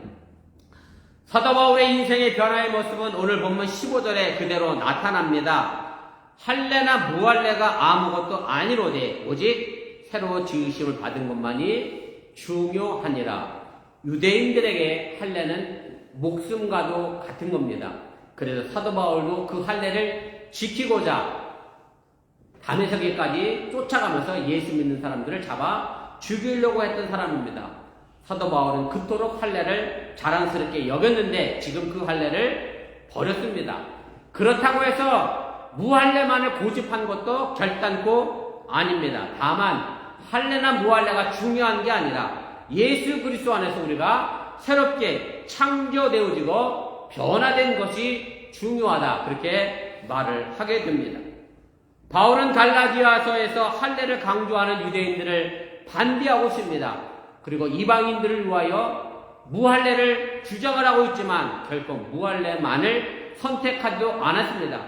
사도 바울의 인생의 변화의 모습은 오늘 본문 15절에 그대로 나타납니다. 할례나 무할례가 아무것도 아니로되 오직 새로 지으심을 받은 것만이 중요하니라. 유대인들에게 할례는 목숨과도 같은 겁니다. 그래서 사도 바울도 그 할례를 지키고자 다메섹까지 쫓아가면서 예수 믿는 사람들을 잡아 죽이려고 했던 사람입니다. 사도 바울은 그토록 할례를 자랑스럽게 여겼는데 지금 그 할례를 버렸습니다. 그렇다고 해서 무할례만을 고집한 것도 결단코 아닙니다. 다만 할례나 무할례가 중요한 게 아니라 예수 그리스도 안에서 우리가 새롭게 창조되어지고 변화된 것이 중요하다, 그렇게 말을 하게 됩니다. 바울은 갈라디아서에서 할례를 강조하는 유대인들을 반대하고 있습니다. 그리고 이방인들을 위하여 무할례를 주장을 하고 있지만 결코 무할례만을 선택하지도 않았습니다.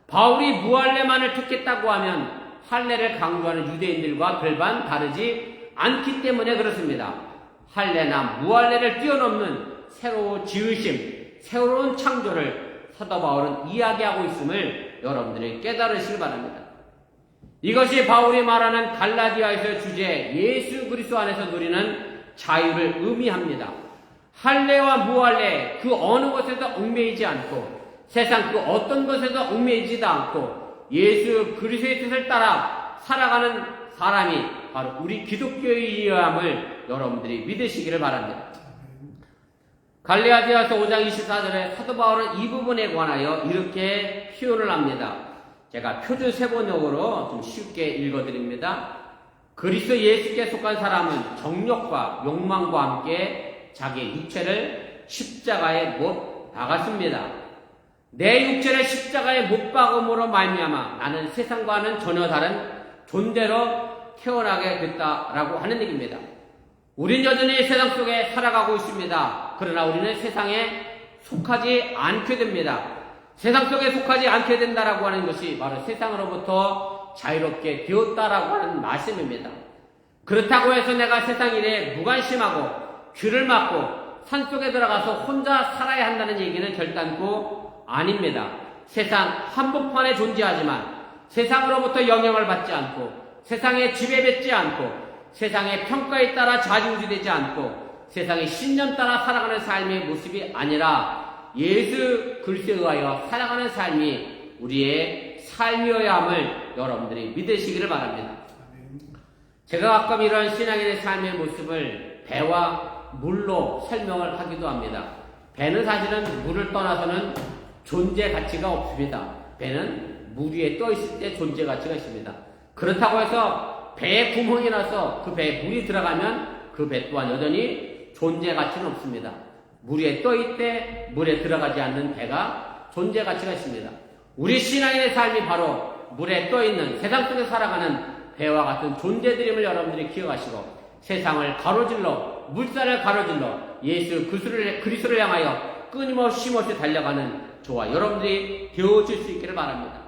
바울이 무할례만을 택했다고 하면 할례를 강조하는 유대인들과 별반 다르지 않기 때문에 그렇습니다. 할례나 무할례를 뛰어넘는 새로운 지으심, 새로운 창조를 사도 바울은 이야기하고 있음을 여러분들이 깨달으시기 바랍니다. 이것이 바울이 말하는 갈라디아에서의 주제 예수 그리스도 안에서 누리는 자유를 의미합니다. 할례와 무할례 그 어느 것에도 얽매이지 않고 세상 그 어떤 것에도 얽매이지도 않고 예수 그리스도의 뜻을 따라 살아가는 사람이 바로 우리 기독교인이함을 여러분들이 믿으시기를 바랍니다. 갈라디아서 5장 24절에 사도 바울은 이 부분에 관하여 이렇게 표현을 합니다. 제가 표준 세번역으로 좀 쉽게 읽어드립니다. 그리스도 예수께 속한 사람은 정욕과 욕망과 함께 자기 육체를 십자가에 못 박았습니다. 내 육체를 십자가에 못 박음으로 말미암아 나는 세상과는 전혀 다른 존재로 태어나게 됐다라고 하는 얘기입니다. 우린 여전히 세상 속에 살아가고 있습니다. 그러나 우리는 세상에 속하지 않게 됩니다. 세상 속에 속하지 않게 된다라고 하는 것이 바로 세상으로부터 자유롭게 되었다라고 하는 말씀입니다. 그렇다고 해서 내가 세상 일에 무관심하고 귀를 막고 산속에 들어가서 혼자 살아야 한다는 얘기는 결단코 아닙니다. 세상 한복판에 존재하지만 세상으로부터 영향을 받지 않고 세상에 지배받지 않고 세상의 평가에 따라 좌지우지되지 않고 세상의 신념 따라 살아가는 삶의 모습이 아니라 예수 그리스도에 의하여 살아가는 삶이 우리의 삶이어야 함을 여러분들이 믿으시기를 바랍니다. 제가 가끔 이런 신앙인의 삶의 모습을 배와 물로 설명을 하기도 합니다. 배는 사실은 물을 떠나서는 존재 가치가 없습니다. 배는 물 위에 떠 있을 때 존재 가치가 있습니다. 그렇다고 해서 배에 구멍이 나서 그 배에 물이 들어가면 그 배 또한 여전히 존재 가치는 없습니다. 물 위에 떠 있을 때 물에 들어가지 않는 배가 존재 가치가 있습니다. 우리 신앙인의 삶이 바로 물에 떠 있는 세상 속에 살아가는 배와 같은 존재들임을 여러분들이 기억하시고 세상을 가로질러 물살을 가로질러 예수 그리스도를 향하여 끊임없이 달려가는 저와 여러분들이 되어질 수 있기를 바랍니다.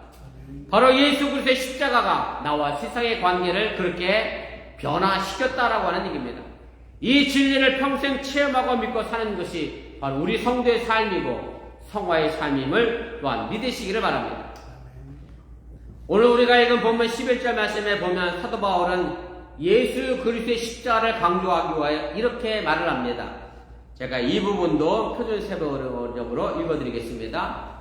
바로 예수 그리스도의 십자가가 나와 세상의 관계를 그렇게 변화시켰다라고 하는 얘기입니다. 이 진리를 평생 체험하고 믿고 사는 것이 바로 우리 성도의 삶이고 성화의 삶임을 또한 믿으시기를 바랍니다. 오늘 우리가 읽은 본문 11절 말씀에 보면 사도 바울은 예수 그리스도의 십자가를 강조하기 위하여 이렇게 말을 합니다. 제가 이 부분도 표준 세번역으로 읽어드리겠습니다.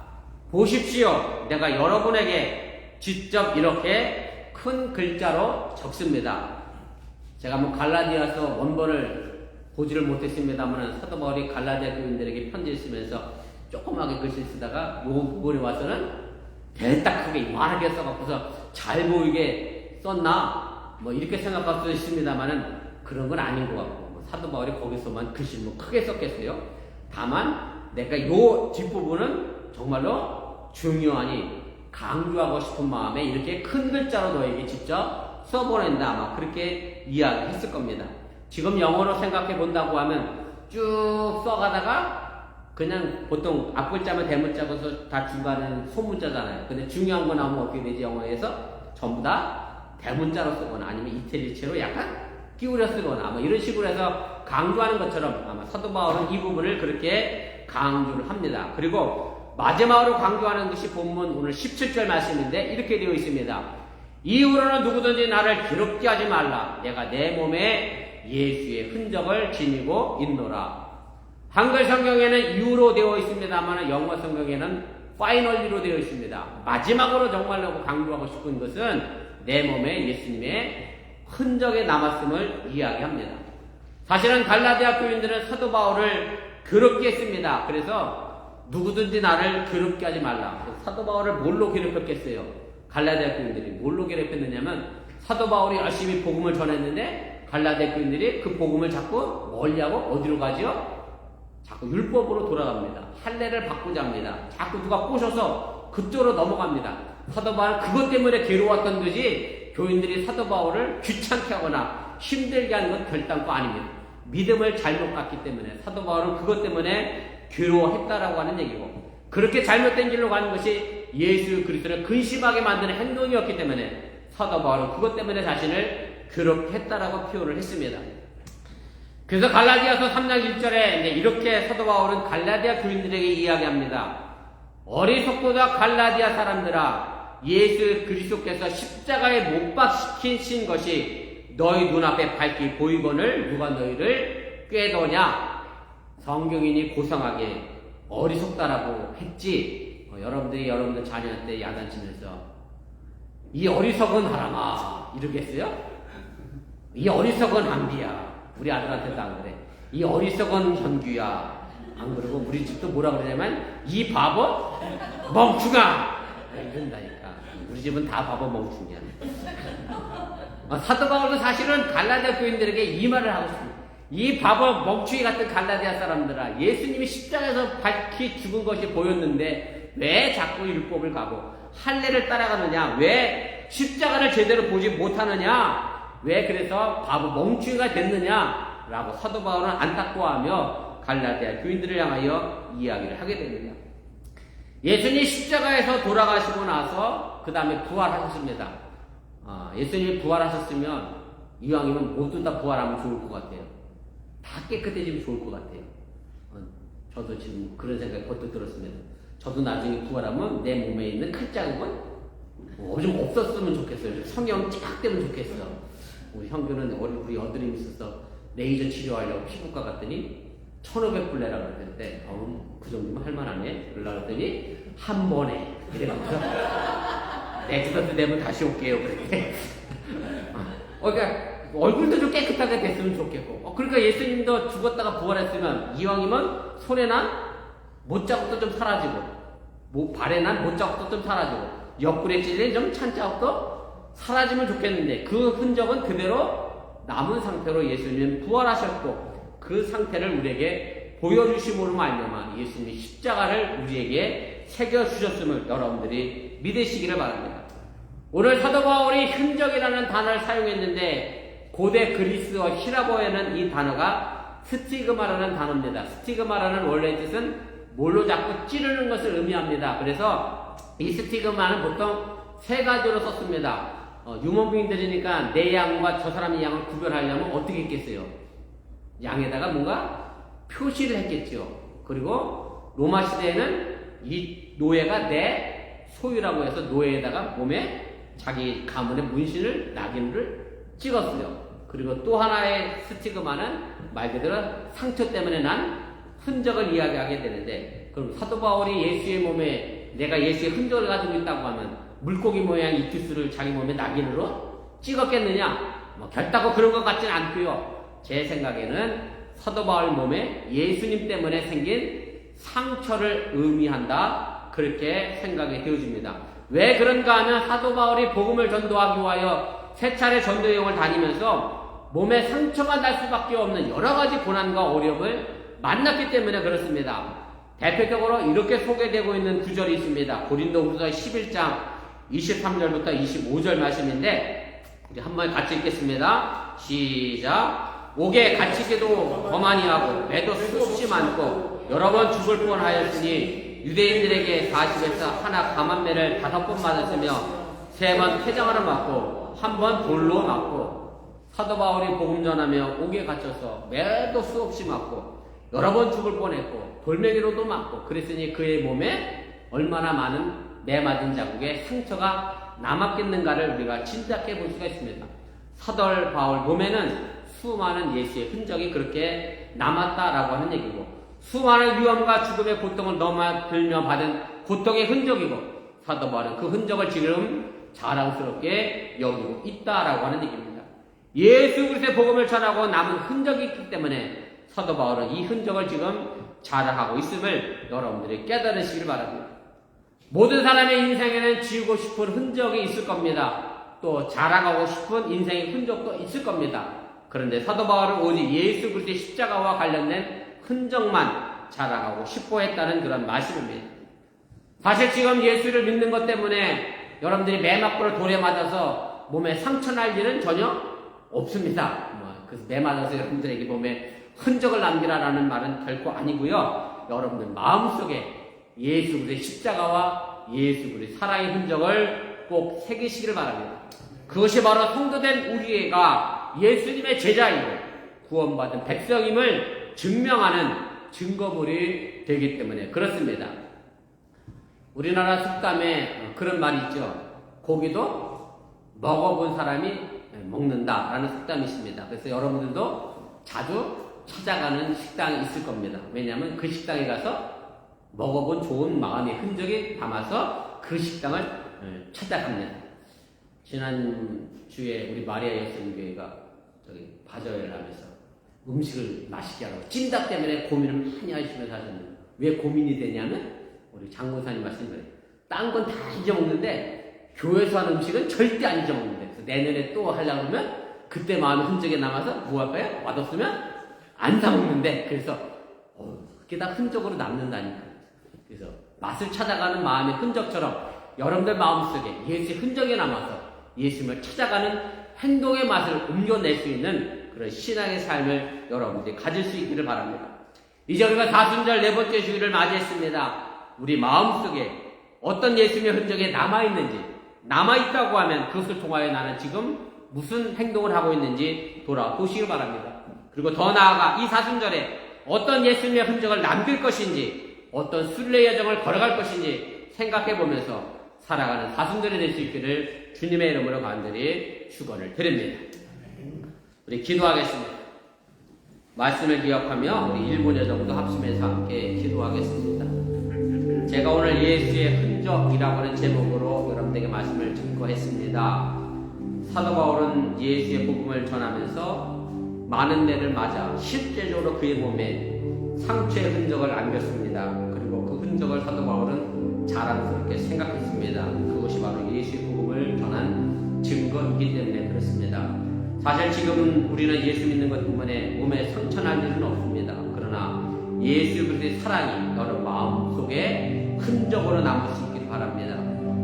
보십시오. 내가 여러분에게 직접 이렇게 큰 글자로 적습니다. 제가 갈라디아서 원본을 보지를 못했습니다만 사도 바울이 갈라디아 교인들에게 편지를 쓰면서 조그맣게 글씨를 쓰다가 요 부분에 와서는 대딱하게 이만하게 써갖고서 잘 보이게 썼나 이렇게 생각할 수도 있습니다만은 그런 건 아닌 것 같고 사도 바울이 거기서만 글씨를 크게 썼겠어요. 다만 내가 요 뒷부분은 정말로 중요하니 강조하고 싶은 마음에 이렇게 큰 글자로 너에게 직접 써보낸다 아마 그렇게 이야기했을 겁니다. 지금 영어로 생각해 본다고 하면 쭉 써가다가 그냥 보통 앞글자면 대문자고서 다 중간에는 소문자잖아요. 근데 중요한 거 나오면 어떻게 되지? 영어에서 전부 다 대문자로 쓰거나 아니면 이태리체로 약간 끼우려 쓰거나 이런 식으로 해서 강조하는 것처럼 아마 사도 바울은 이 부분을 그렇게 강조를 합니다. 그리고 마지막으로 강조하는 것이 본문 오늘 17절 말씀인데 이렇게 되어 있습니다. 이후로는 누구든지 나를 괴롭게 하지 말라. 내가 내 몸에 예수의 흔적을 지니고 있노라. 한글 성경에는 이후로 되어 있습니다만 영어 성경에는 파이널리로 되어 있습니다. 마지막으로 정말로 강조하고 싶은 것은 내 몸에 예수님의 흔적에 남았음을 이야기합니다. 사실은 갈라디아 교인들은 사도 바울을 괴롭게 했습니다. 그래서 누구든지 나를 괴롭게 하지 말라. 사도 바울을 뭘로 괴롭혔겠어요? 갈라디아 교인들이 뭘로 괴롭혔느냐면 사도 바울이 열심히 복음을 전했는데 갈라디아 교인들이 그 복음을 자꾸 멀리하고 어디로 가죠? 자꾸 율법으로 돌아갑니다. 할례를 바꾸자 합니다. 자꾸 누가 꼬셔서 그쪽으로 넘어갑니다. 사도 바울은 그것 때문에 괴로웠던 거지 교인들이 사도 바울을 귀찮게 하거나 힘들게 하는 건 결단코 아닙니다. 믿음을 잘못 갔기 때문에 사도 바울은 그것 때문에 괴로워했다라고 하는 얘기고, 그렇게 잘못된 길로 가는 것이 예수 그리스도를 근심하게 만드는 행동이었기 때문에 사도 바울은 그것 때문에 자신을 괴롭혔다라고 표현을 했습니다. 그래서 갈라디아서 3장 1절에 이렇게 사도 바울은 갈라디아 교인들에게 이야기합니다. 어리석고자 갈라디아 사람들아, 예수 그리스도께서 십자가에 못 박히신 것이 너희 눈앞에 밝히 보이거늘 누가 너희를 꾀더냐. 성경인이 고상하게 어리석다라고 했지. 여러분들 자녀한테 야단치면서 이 어리석은 사람아 이러겠어요? 이 어리석은 안비야. 우리 아들한테도 안 그래. 이 어리석은 현규야. 안 그러고 우리 집도 뭐라 그러냐면 이 바보 멍충아 이런다니까. 우리 집은 다 바보 멍충이야. 사도 바울도 사실은 갈라디아 교인들에게 이 말을 하고 있습니다. 이 바보 멍충이 같은 갈라디아 사람들아, 예수님이 십자가에서 밝히 죽은 것이 보였는데 왜 자꾸 율법을 가고 할례를 따라가느냐, 왜 십자가를 제대로 보지 못하느냐, 왜 그래서 바보 멍충이가 됐느냐 라고 사도 바울은 안타까워하며 갈라디아 교인들을 향하여 이야기를 하게 됩니다. 예수님이 십자가에서 돌아가시고 나서 그 다음에 부활하셨습니다. 예수님이 부활하셨으면 이왕이면 모두 다 부활하면 좋을 것 같아요. 다 깨끗해지면 좋을 것 같아요. 저도 지금 그런 생각이 버뜩 들었습니다. 저도 나중에 부활하면 내 몸에 있는 칼자국은 좀 없었으면 좋겠어요. 성형 쫙 되면 좋겠어. 우리 형규는 우리 여드름 있어서 레이저 치료하려고 피부과 갔더니 1,500불 내라 그랬는데 그 정도면 할만하네. 그러려고 그랬더니 한 번에 이래가면서 넥스트 되면 다시 올게요. 그랬대. 그러니까 얼굴도 좀 깨끗하게 됐으면 좋겠고, 그러니까 예수님도 죽었다가 부활했으면 이왕이면 손에 난 못자국도 좀 사라지고, 발에 난 못자국도 좀 사라지고, 옆구리에 찔린 좀 찬자국도 사라지면 좋겠는데 그 흔적은 그대로 남은 상태로 예수님은 부활하셨고, 그 상태를 우리에게 보여주심으로 말미암아 예수님이 십자가를 우리에게 새겨주셨음을 여러분들이 믿으시기를 바랍니다. 오늘 사도 바울이 흔적이라는 단어를 사용했는데 고대 그리스어 히라보에는 이 단어가 스티그마라는 단어입니다. 스티그마라는 원래 뜻은 뭘로 자꾸 찌르는 것을 의미합니다. 그래서 이 스티그마는 보통 세 가지로 썼습니다. 유목민들이니까 내 양과 저 사람의 양을 구별하려면 어떻게 했겠어요? 양에다가 뭔가 표시를 했겠죠. 그리고 로마 시대에는 이 노예가 내 소유라고 해서 노예에다가 몸에 자기 가문의 문신을, 낙인을 찍었어요. 그리고 또 하나의 스티그마는 말 그대로 상처 때문에 난 흔적을 이야기하게 되는데, 그럼 사도 바울이 예수의 몸에 내가 예수의 흔적을 가지고 있다고 하면 물고기 모양 이투스를 자기 몸에 낙인으로 찍었겠느냐? 결단코 그런 것 같지는 않고요. 제 생각에는 사도 바울 몸에 예수님 때문에 생긴 상처를 의미한다, 그렇게 생각이 되어집니다. 왜 그런가 하면 사도 바울이 복음을 전도하기 위하여 세 차례 전도 여행을 다니면서 몸에 상처가 날 수밖에 없는 여러 가지 고난과 어려움을 만났기 때문에 그렇습니다. 대표적으로 이렇게 소개되고 있는 구절이 있습니다. 고린도후서 11장 23절부터 25절 말씀인데 우리 한번 같이 읽겠습니다. 시작. 옥에 갇히기도 더 많이 하고 매도 수없이 많고 여러 번 죽을 뻔하였으니 유대인들에게 40에서 하나 감한매를 5번 맞았으며 3번 퇴장하러 맞고 1번 돌로 맞고, 사도 바울이 복음 전하며 옥에 갇혀서 매도 수없이 맞고 여러 번 죽을 뻔했고 돌멩이로도 맞고, 그랬으니 그의 몸에 얼마나 많은 매 맞은 자국의 상처가 남았겠는가를 우리가 짐작해 볼 수가 있습니다. 사도 바울 몸에는 수많은 예수의 흔적이 그렇게 남았다라고 하는 얘기고, 수많은 위험과 죽음의 고통을 넘어들며 받은 고통의 흔적이고, 사도 바울은 그 흔적을 지금 자랑스럽게 여기고 있다라고 하는 얘기입니다. 예수 그리스도의 복음을 전하고 남은 흔적이 있기 때문에 사도 바울은 이 흔적을 지금 자랑하고 있음을 여러분들이 깨달으시길 바랍니다. 모든 사람의 인생에는 지우고 싶은 흔적이 있을 겁니다. 또 자랑하고 싶은 인생의 흔적도 있을 겁니다. 그런데 사도 바울은 오직 예수 그리스도의 십자가와 관련된 흔적만 자랑하고 싶어 했다는 그런 말씀입니다. 사실 지금 예수를 믿는 것 때문에 여러분들이 매맞고를 돌에 맞아서 몸에 상처 날 일은 전혀 없습니다. 그래서 매 맞아서 여러분들에게 몸에 흔적을 남기라라는 말은 결코 아니고요. 여러분들 마음속에 예수 그리스도의 십자가와 예수 그리스도의 사랑의 흔적을 꼭 새기시기를 바랍니다. 그것이 바로 성도된 우리가 예수님의 제자이고 구원받은 백성임을 증명하는 증거물이 되기 때문에 그렇습니다. 우리나라 속담에 그런 말이 있죠. 고기도 먹어본 사람이 먹는다라는 속담이 있습니다. 그래서 여러분들도 자주 찾아가는 식당이 있을 겁니다. 왜냐하면 그 식당에 가서 먹어본 좋은 마음의 흔적이 담아서 그 식당을 찾아갑니다. 지난주에 우리 마리아 예수님교회가 바저회를 하면서 음식을 맛있게 하라고 찜닭 때문에 고민을 많이 하시면서 하셨는데 왜 고민이 되냐면 우리 장군사님 말씀드려요. 딴 건 다 잊어먹는데 교회에서 하는 음식은 절대 안 잊어먹는데 그래서 내년에 또 하려고 그러면 그때 마음의 흔적이 남아서 뭐 할까요? 맛없으면 안 사먹는데 그래서 그게 다 흔적으로 남는다니까. 그래서 맛을 찾아가는 마음의 흔적처럼 여러분들 마음속에 예수의 흔적이 남아서 예수님을 찾아가는 행동의 맛을 옮겨낼 수 있는 그런 신앙의 삶을 여러분들이 가질 수 있기를 바랍니다. 이제 우리가 사순절 네 번째 주일을 맞이했습니다. 우리 마음속에 어떤 예수님의 흔적이 남아있는지, 남아있다고 하면 그것을 통하여 나는 지금 무슨 행동을 하고 있는지 돌아보시길 바랍니다. 그리고 더 나아가 이 사순절에 어떤 예수님의 흔적을 남길 것인지, 어떤 순례 여정을 걸어갈 것인지 생각해 보면서 살아가는 사순절이 될 수 있기를 주님의 이름으로 간절히 축원을 드립니다. 우리 기도하겠습니다. 말씀을 기억하며 우리 1분 여정도 합심해서 함께 기도하겠습니다. 제가 오늘 예수의 흔적이라고 하는 제목으로 여러분들에게 말씀을 증거했습니다. 사도 바울은 예수의 복음을 전하면서 많은 데를 맞아 실제적으로 그의 몸에 상처의 흔적을 남겼습니다. 그리고 그 흔적을 사도 바울은 자랑스럽게 생각했습니다. 그것이 바로 예수의 복음을 전한 증거이기 때문에 그렇습니다. 사실 지금은 우리는 예수 믿는 것 때문에 몸에 상처 날 일은 없습니다. 그러나 예수 그리스도의 사랑이 여러분 마음속에 흔적으로 남을 수 있기를 바랍니다.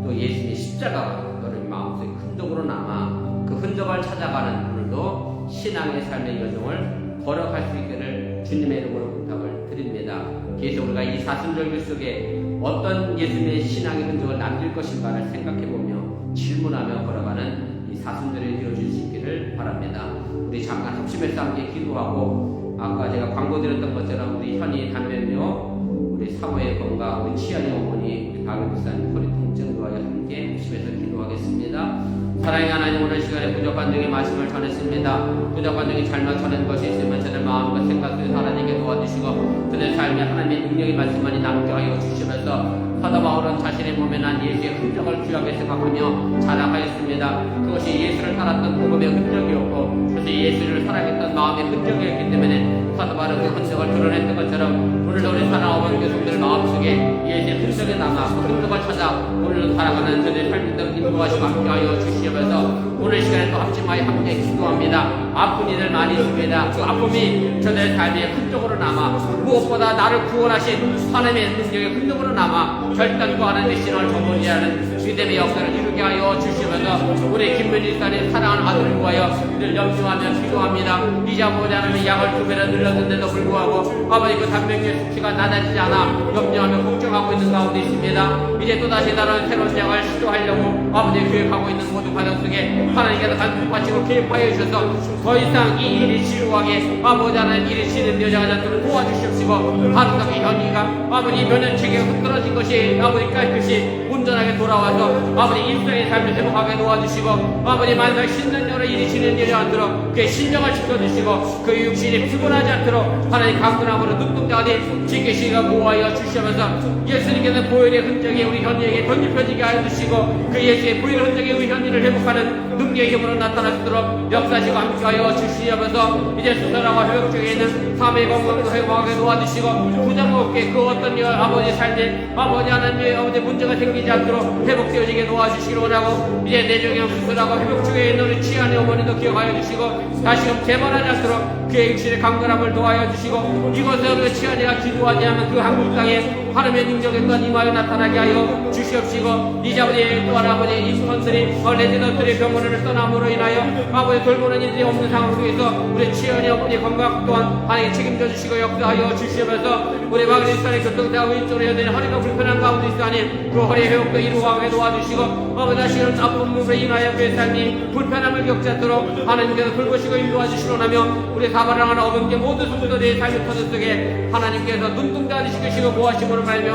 또 예수님의 십자가가 여러분 마음속에 흔적으로 남아 그 흔적을 찾아가는 오늘도 신앙의 삶의 여정을 걸어갈 수 있기를 주님의 이름으로 부탁을 드립니다. 그래서 우리가 이 사순절기 속에 어떤 예수님의 신앙의 흔적을 남길 것인가를 생각해보며 질문하며 걸어가는 이 사순절이 되어질 수 있기를 바랍니다. 우리 잠깐 합심해서 함께 기도하고 아까 제가 광고 드렸던 것처럼 우리 현이 단면요 우리 사모의 건강 우리 치안의 어머니 우리 박은비사님 허리 통증과와 함께 합심해서 기도하겠습니다. 사랑의 하나님 오늘 시간에 부족한 중에 말씀을 전했습니다. 부족한 중에 잘못 전한 것이 있으면 저들 마음과 생각 속에 사라지게 도와주시고 저들 삶에 하나님의 능력의 말씀만이 남게 하여 주시면서 사도 바울은 자신의 몸에 난 예수의 흔적을 귀하게 생각하며 자랑하였습니다. 그것이 예수를 따랐던 복음의 흔적이었고 그것이 예수를 사랑했던 마음의 흔적이었기 때문에 사도 바울은 그 흔적을 드러냈던 것처럼 오늘도 우리 사랑하는 교성들 마음속에 예수의 흔적이 남아 그 흔적을 찾아 오늘도 살아가는 저들의 삶을 인도하시고 함께하여 주시면서 오늘 시간에 또 합심하여 함께 기도합니다. 아픈 이들 많이 있습니다. 그 아픔이 저들의 삶의 흔적으로 남아 무엇보다 나를 구원하신 하나님의 능력의 흔적으로 남아 결단코 하나님의 신앙을 저버리지 않은 믿음의 역사를 이루게 하여 주시면서 우리 김민희 사님 사랑하는 아들을 구하여 늘 염증하며 기도합니다. 이제 아버지 하나님의 약을 2배나 늘렸는데도 불구하고 아버지 그 단백질 수치가 낮아지지 않아 염증하며 걱정하고 있는 가운데 있습니다. 이제 또다시 다른 새로운 약을 시도하려고 아버지 계획하고 있는 모든 과정 속에 하나님께서 간섭하시고 개입하여 주셔서 더 이상 이 일이 지루하게 아버지 하나님 일이 진행되지 않도록 도와주시옵시고 아름답게 현이가 아버지 면역체계가 흐트러진 것이 아버지 깨끗이 온전하게 돌아와서 아버지 일상의 삶을 회복하게 도와주시고 아버지 만사 신년여러 일이 진행되지 않도록 그의 신령을 지켜주시고 그 육신이 피곤하지 않도록 하나님 강건함으로 눈동자하니 지키시고 보호하여 주시면서 예수님께서 보혈의 흔적이 우리 현이에게 덧입혀지게 하여 주시고 그 예수의 보혈의 흔적이 우리 현이를 회복하는 능력의 힘으로 나타나시도록 역사시고 함께하여 주시면서 이제 수선하고 회복 중에 있는 삶의 건강도 회복하게 도와주시고 부정 없게 그 어떤 아버지 삶에 아버지 하나님의 아버지 문제가 생기지 다치지 않도록 회복되어지게 도와주시기로 원하고, 이제 내종의 수술하고 회복 중에 있는 우리 치안의 어머니도 기억하여 주시고, 다시금 재발하지 않도록 그의 육신의 강건함을 도와여 주시고, 이곳에 우리 치안이가 기도하지 않는 그 한국 땅에 하나님의 능력에 또한 임하여 나타나게 하여 주시옵시고, 이제 아버지 또한 아버지 이 선들이 레지던트의 병원을 떠남으로 인하여 아버지 돌보는 일이 없는 상황 속에서 우리 치연이 어머니 건강 또한 하나님 책임져 주시고 역사하여 주시면서 우리 마그리스탄의 교통대가 왼쪽으로 해야 되는 허리가 불편한 가운데 있으니 그 허리의 회복도 이루어가게 도와주시고, 아버지 다시는 아픈 몸으로 인하여 그의 삶이 불편함을 겪지 않도록 하나님께서 돌보시고 인도해 주시로나며, 우리 사바랑하는 어병계 모든 성도들의 삶의 터전 속에 하나님께서 눈동자 지키시고 보호하심으로 말며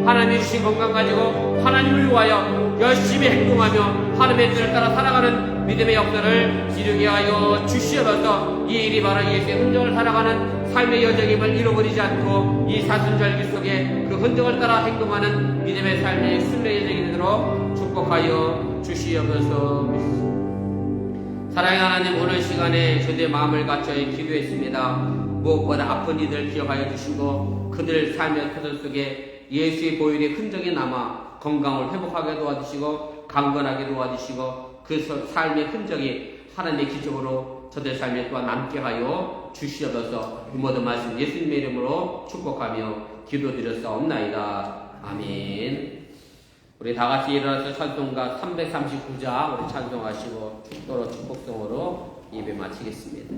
하나님이 주신 건강 가지고 하나님을 위하여 열심히 행동하며 하나님의 뜻을 따라 살아가는 믿음의 역사를 이루게 하여 주시옵소서. 이 일이 바로 예수의 흔적을 살아가는 삶의 여정임을 잃어버리지 않고 이 사순절기 속에 그 흔적을 따라 행동하는 믿음의 삶의 순례 여정이 되도록 축복하여 주시옵소서. 사랑의 하나님, 오늘 시간에 저들의 마음을 갖춰 기도했습니다. 무엇보다 아픈 이들 기억하여 주시고 그들 삶의 터전 속에 예수의 보혈의 흔적이 남아 건강을 회복하게 도와주시고 강건하게 도와주시고 그 삶의 흔적이 하나님의 기적으로 저들 삶에 또한 남게 하여 주시옵소서. 이 모든 말씀 예수님의 이름으로 축복하며 기도드렸사옵나이다. 아멘. 우리 다같이 일어나서 찬송가 339자 우리 찬송하시고 축도로 축복성으로 예배 마치겠습니다.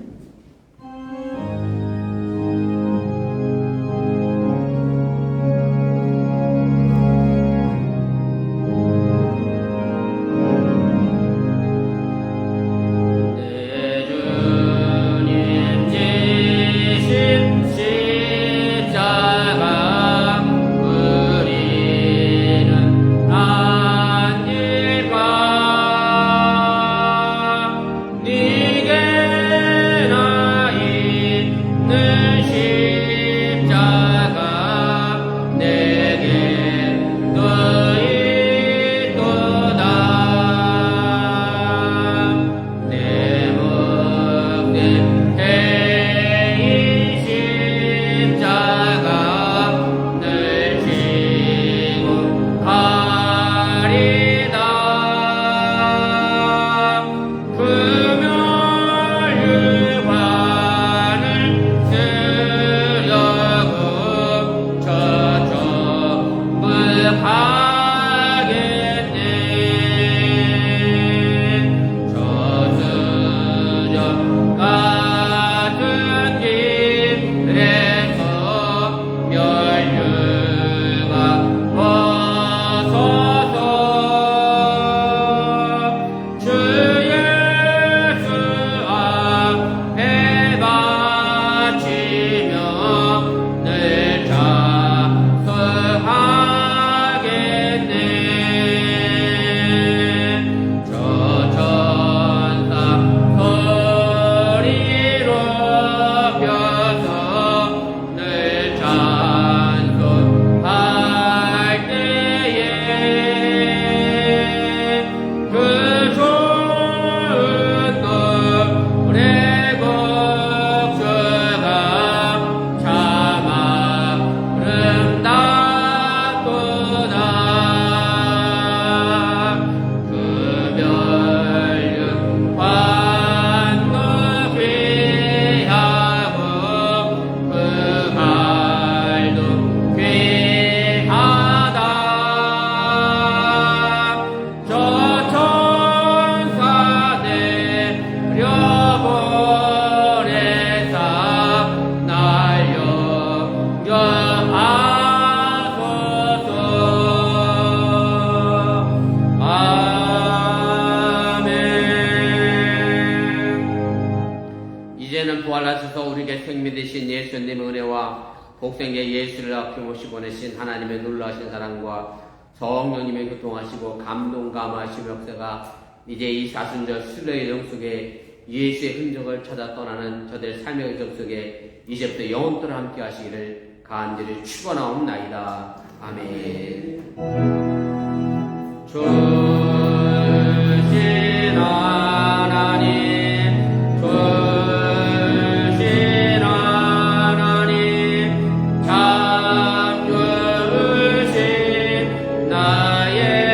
부활하셔서 우리에게 생명 되신 예수님의 은혜와 복생의 예수를 아낌없이 보내신 하나님의 놀라신 사랑과 성령님의 교통하시고 감동 감화하시는 역사가 이제 이 사순절 순례의 영 속에 예수의 흔적을 찾아 떠나는 저들 삶의 영 속에 이제부터 영원토록 함께 하시기를 간절히 축원하옵나이다. 아멘. 주신 하나님 참 좋으신 나의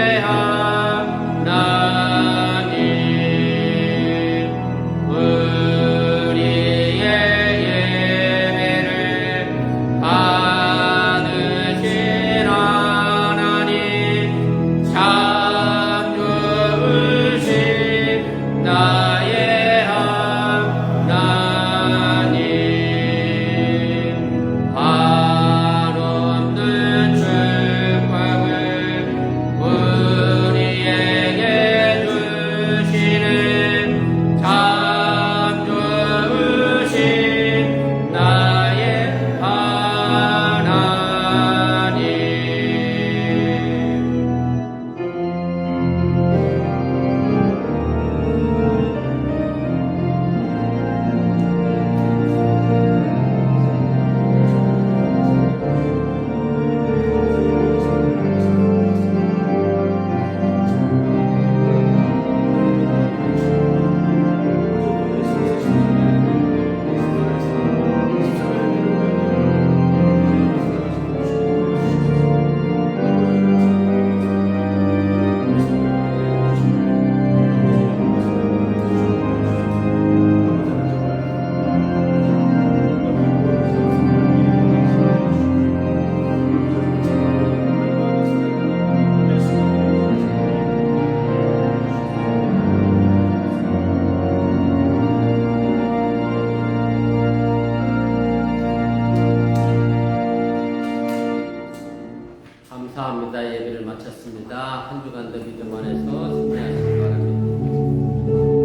감사합니다. 예배를 마쳤습니다. 한 주간도 믿음 안에서 승리하시기 바랍니다.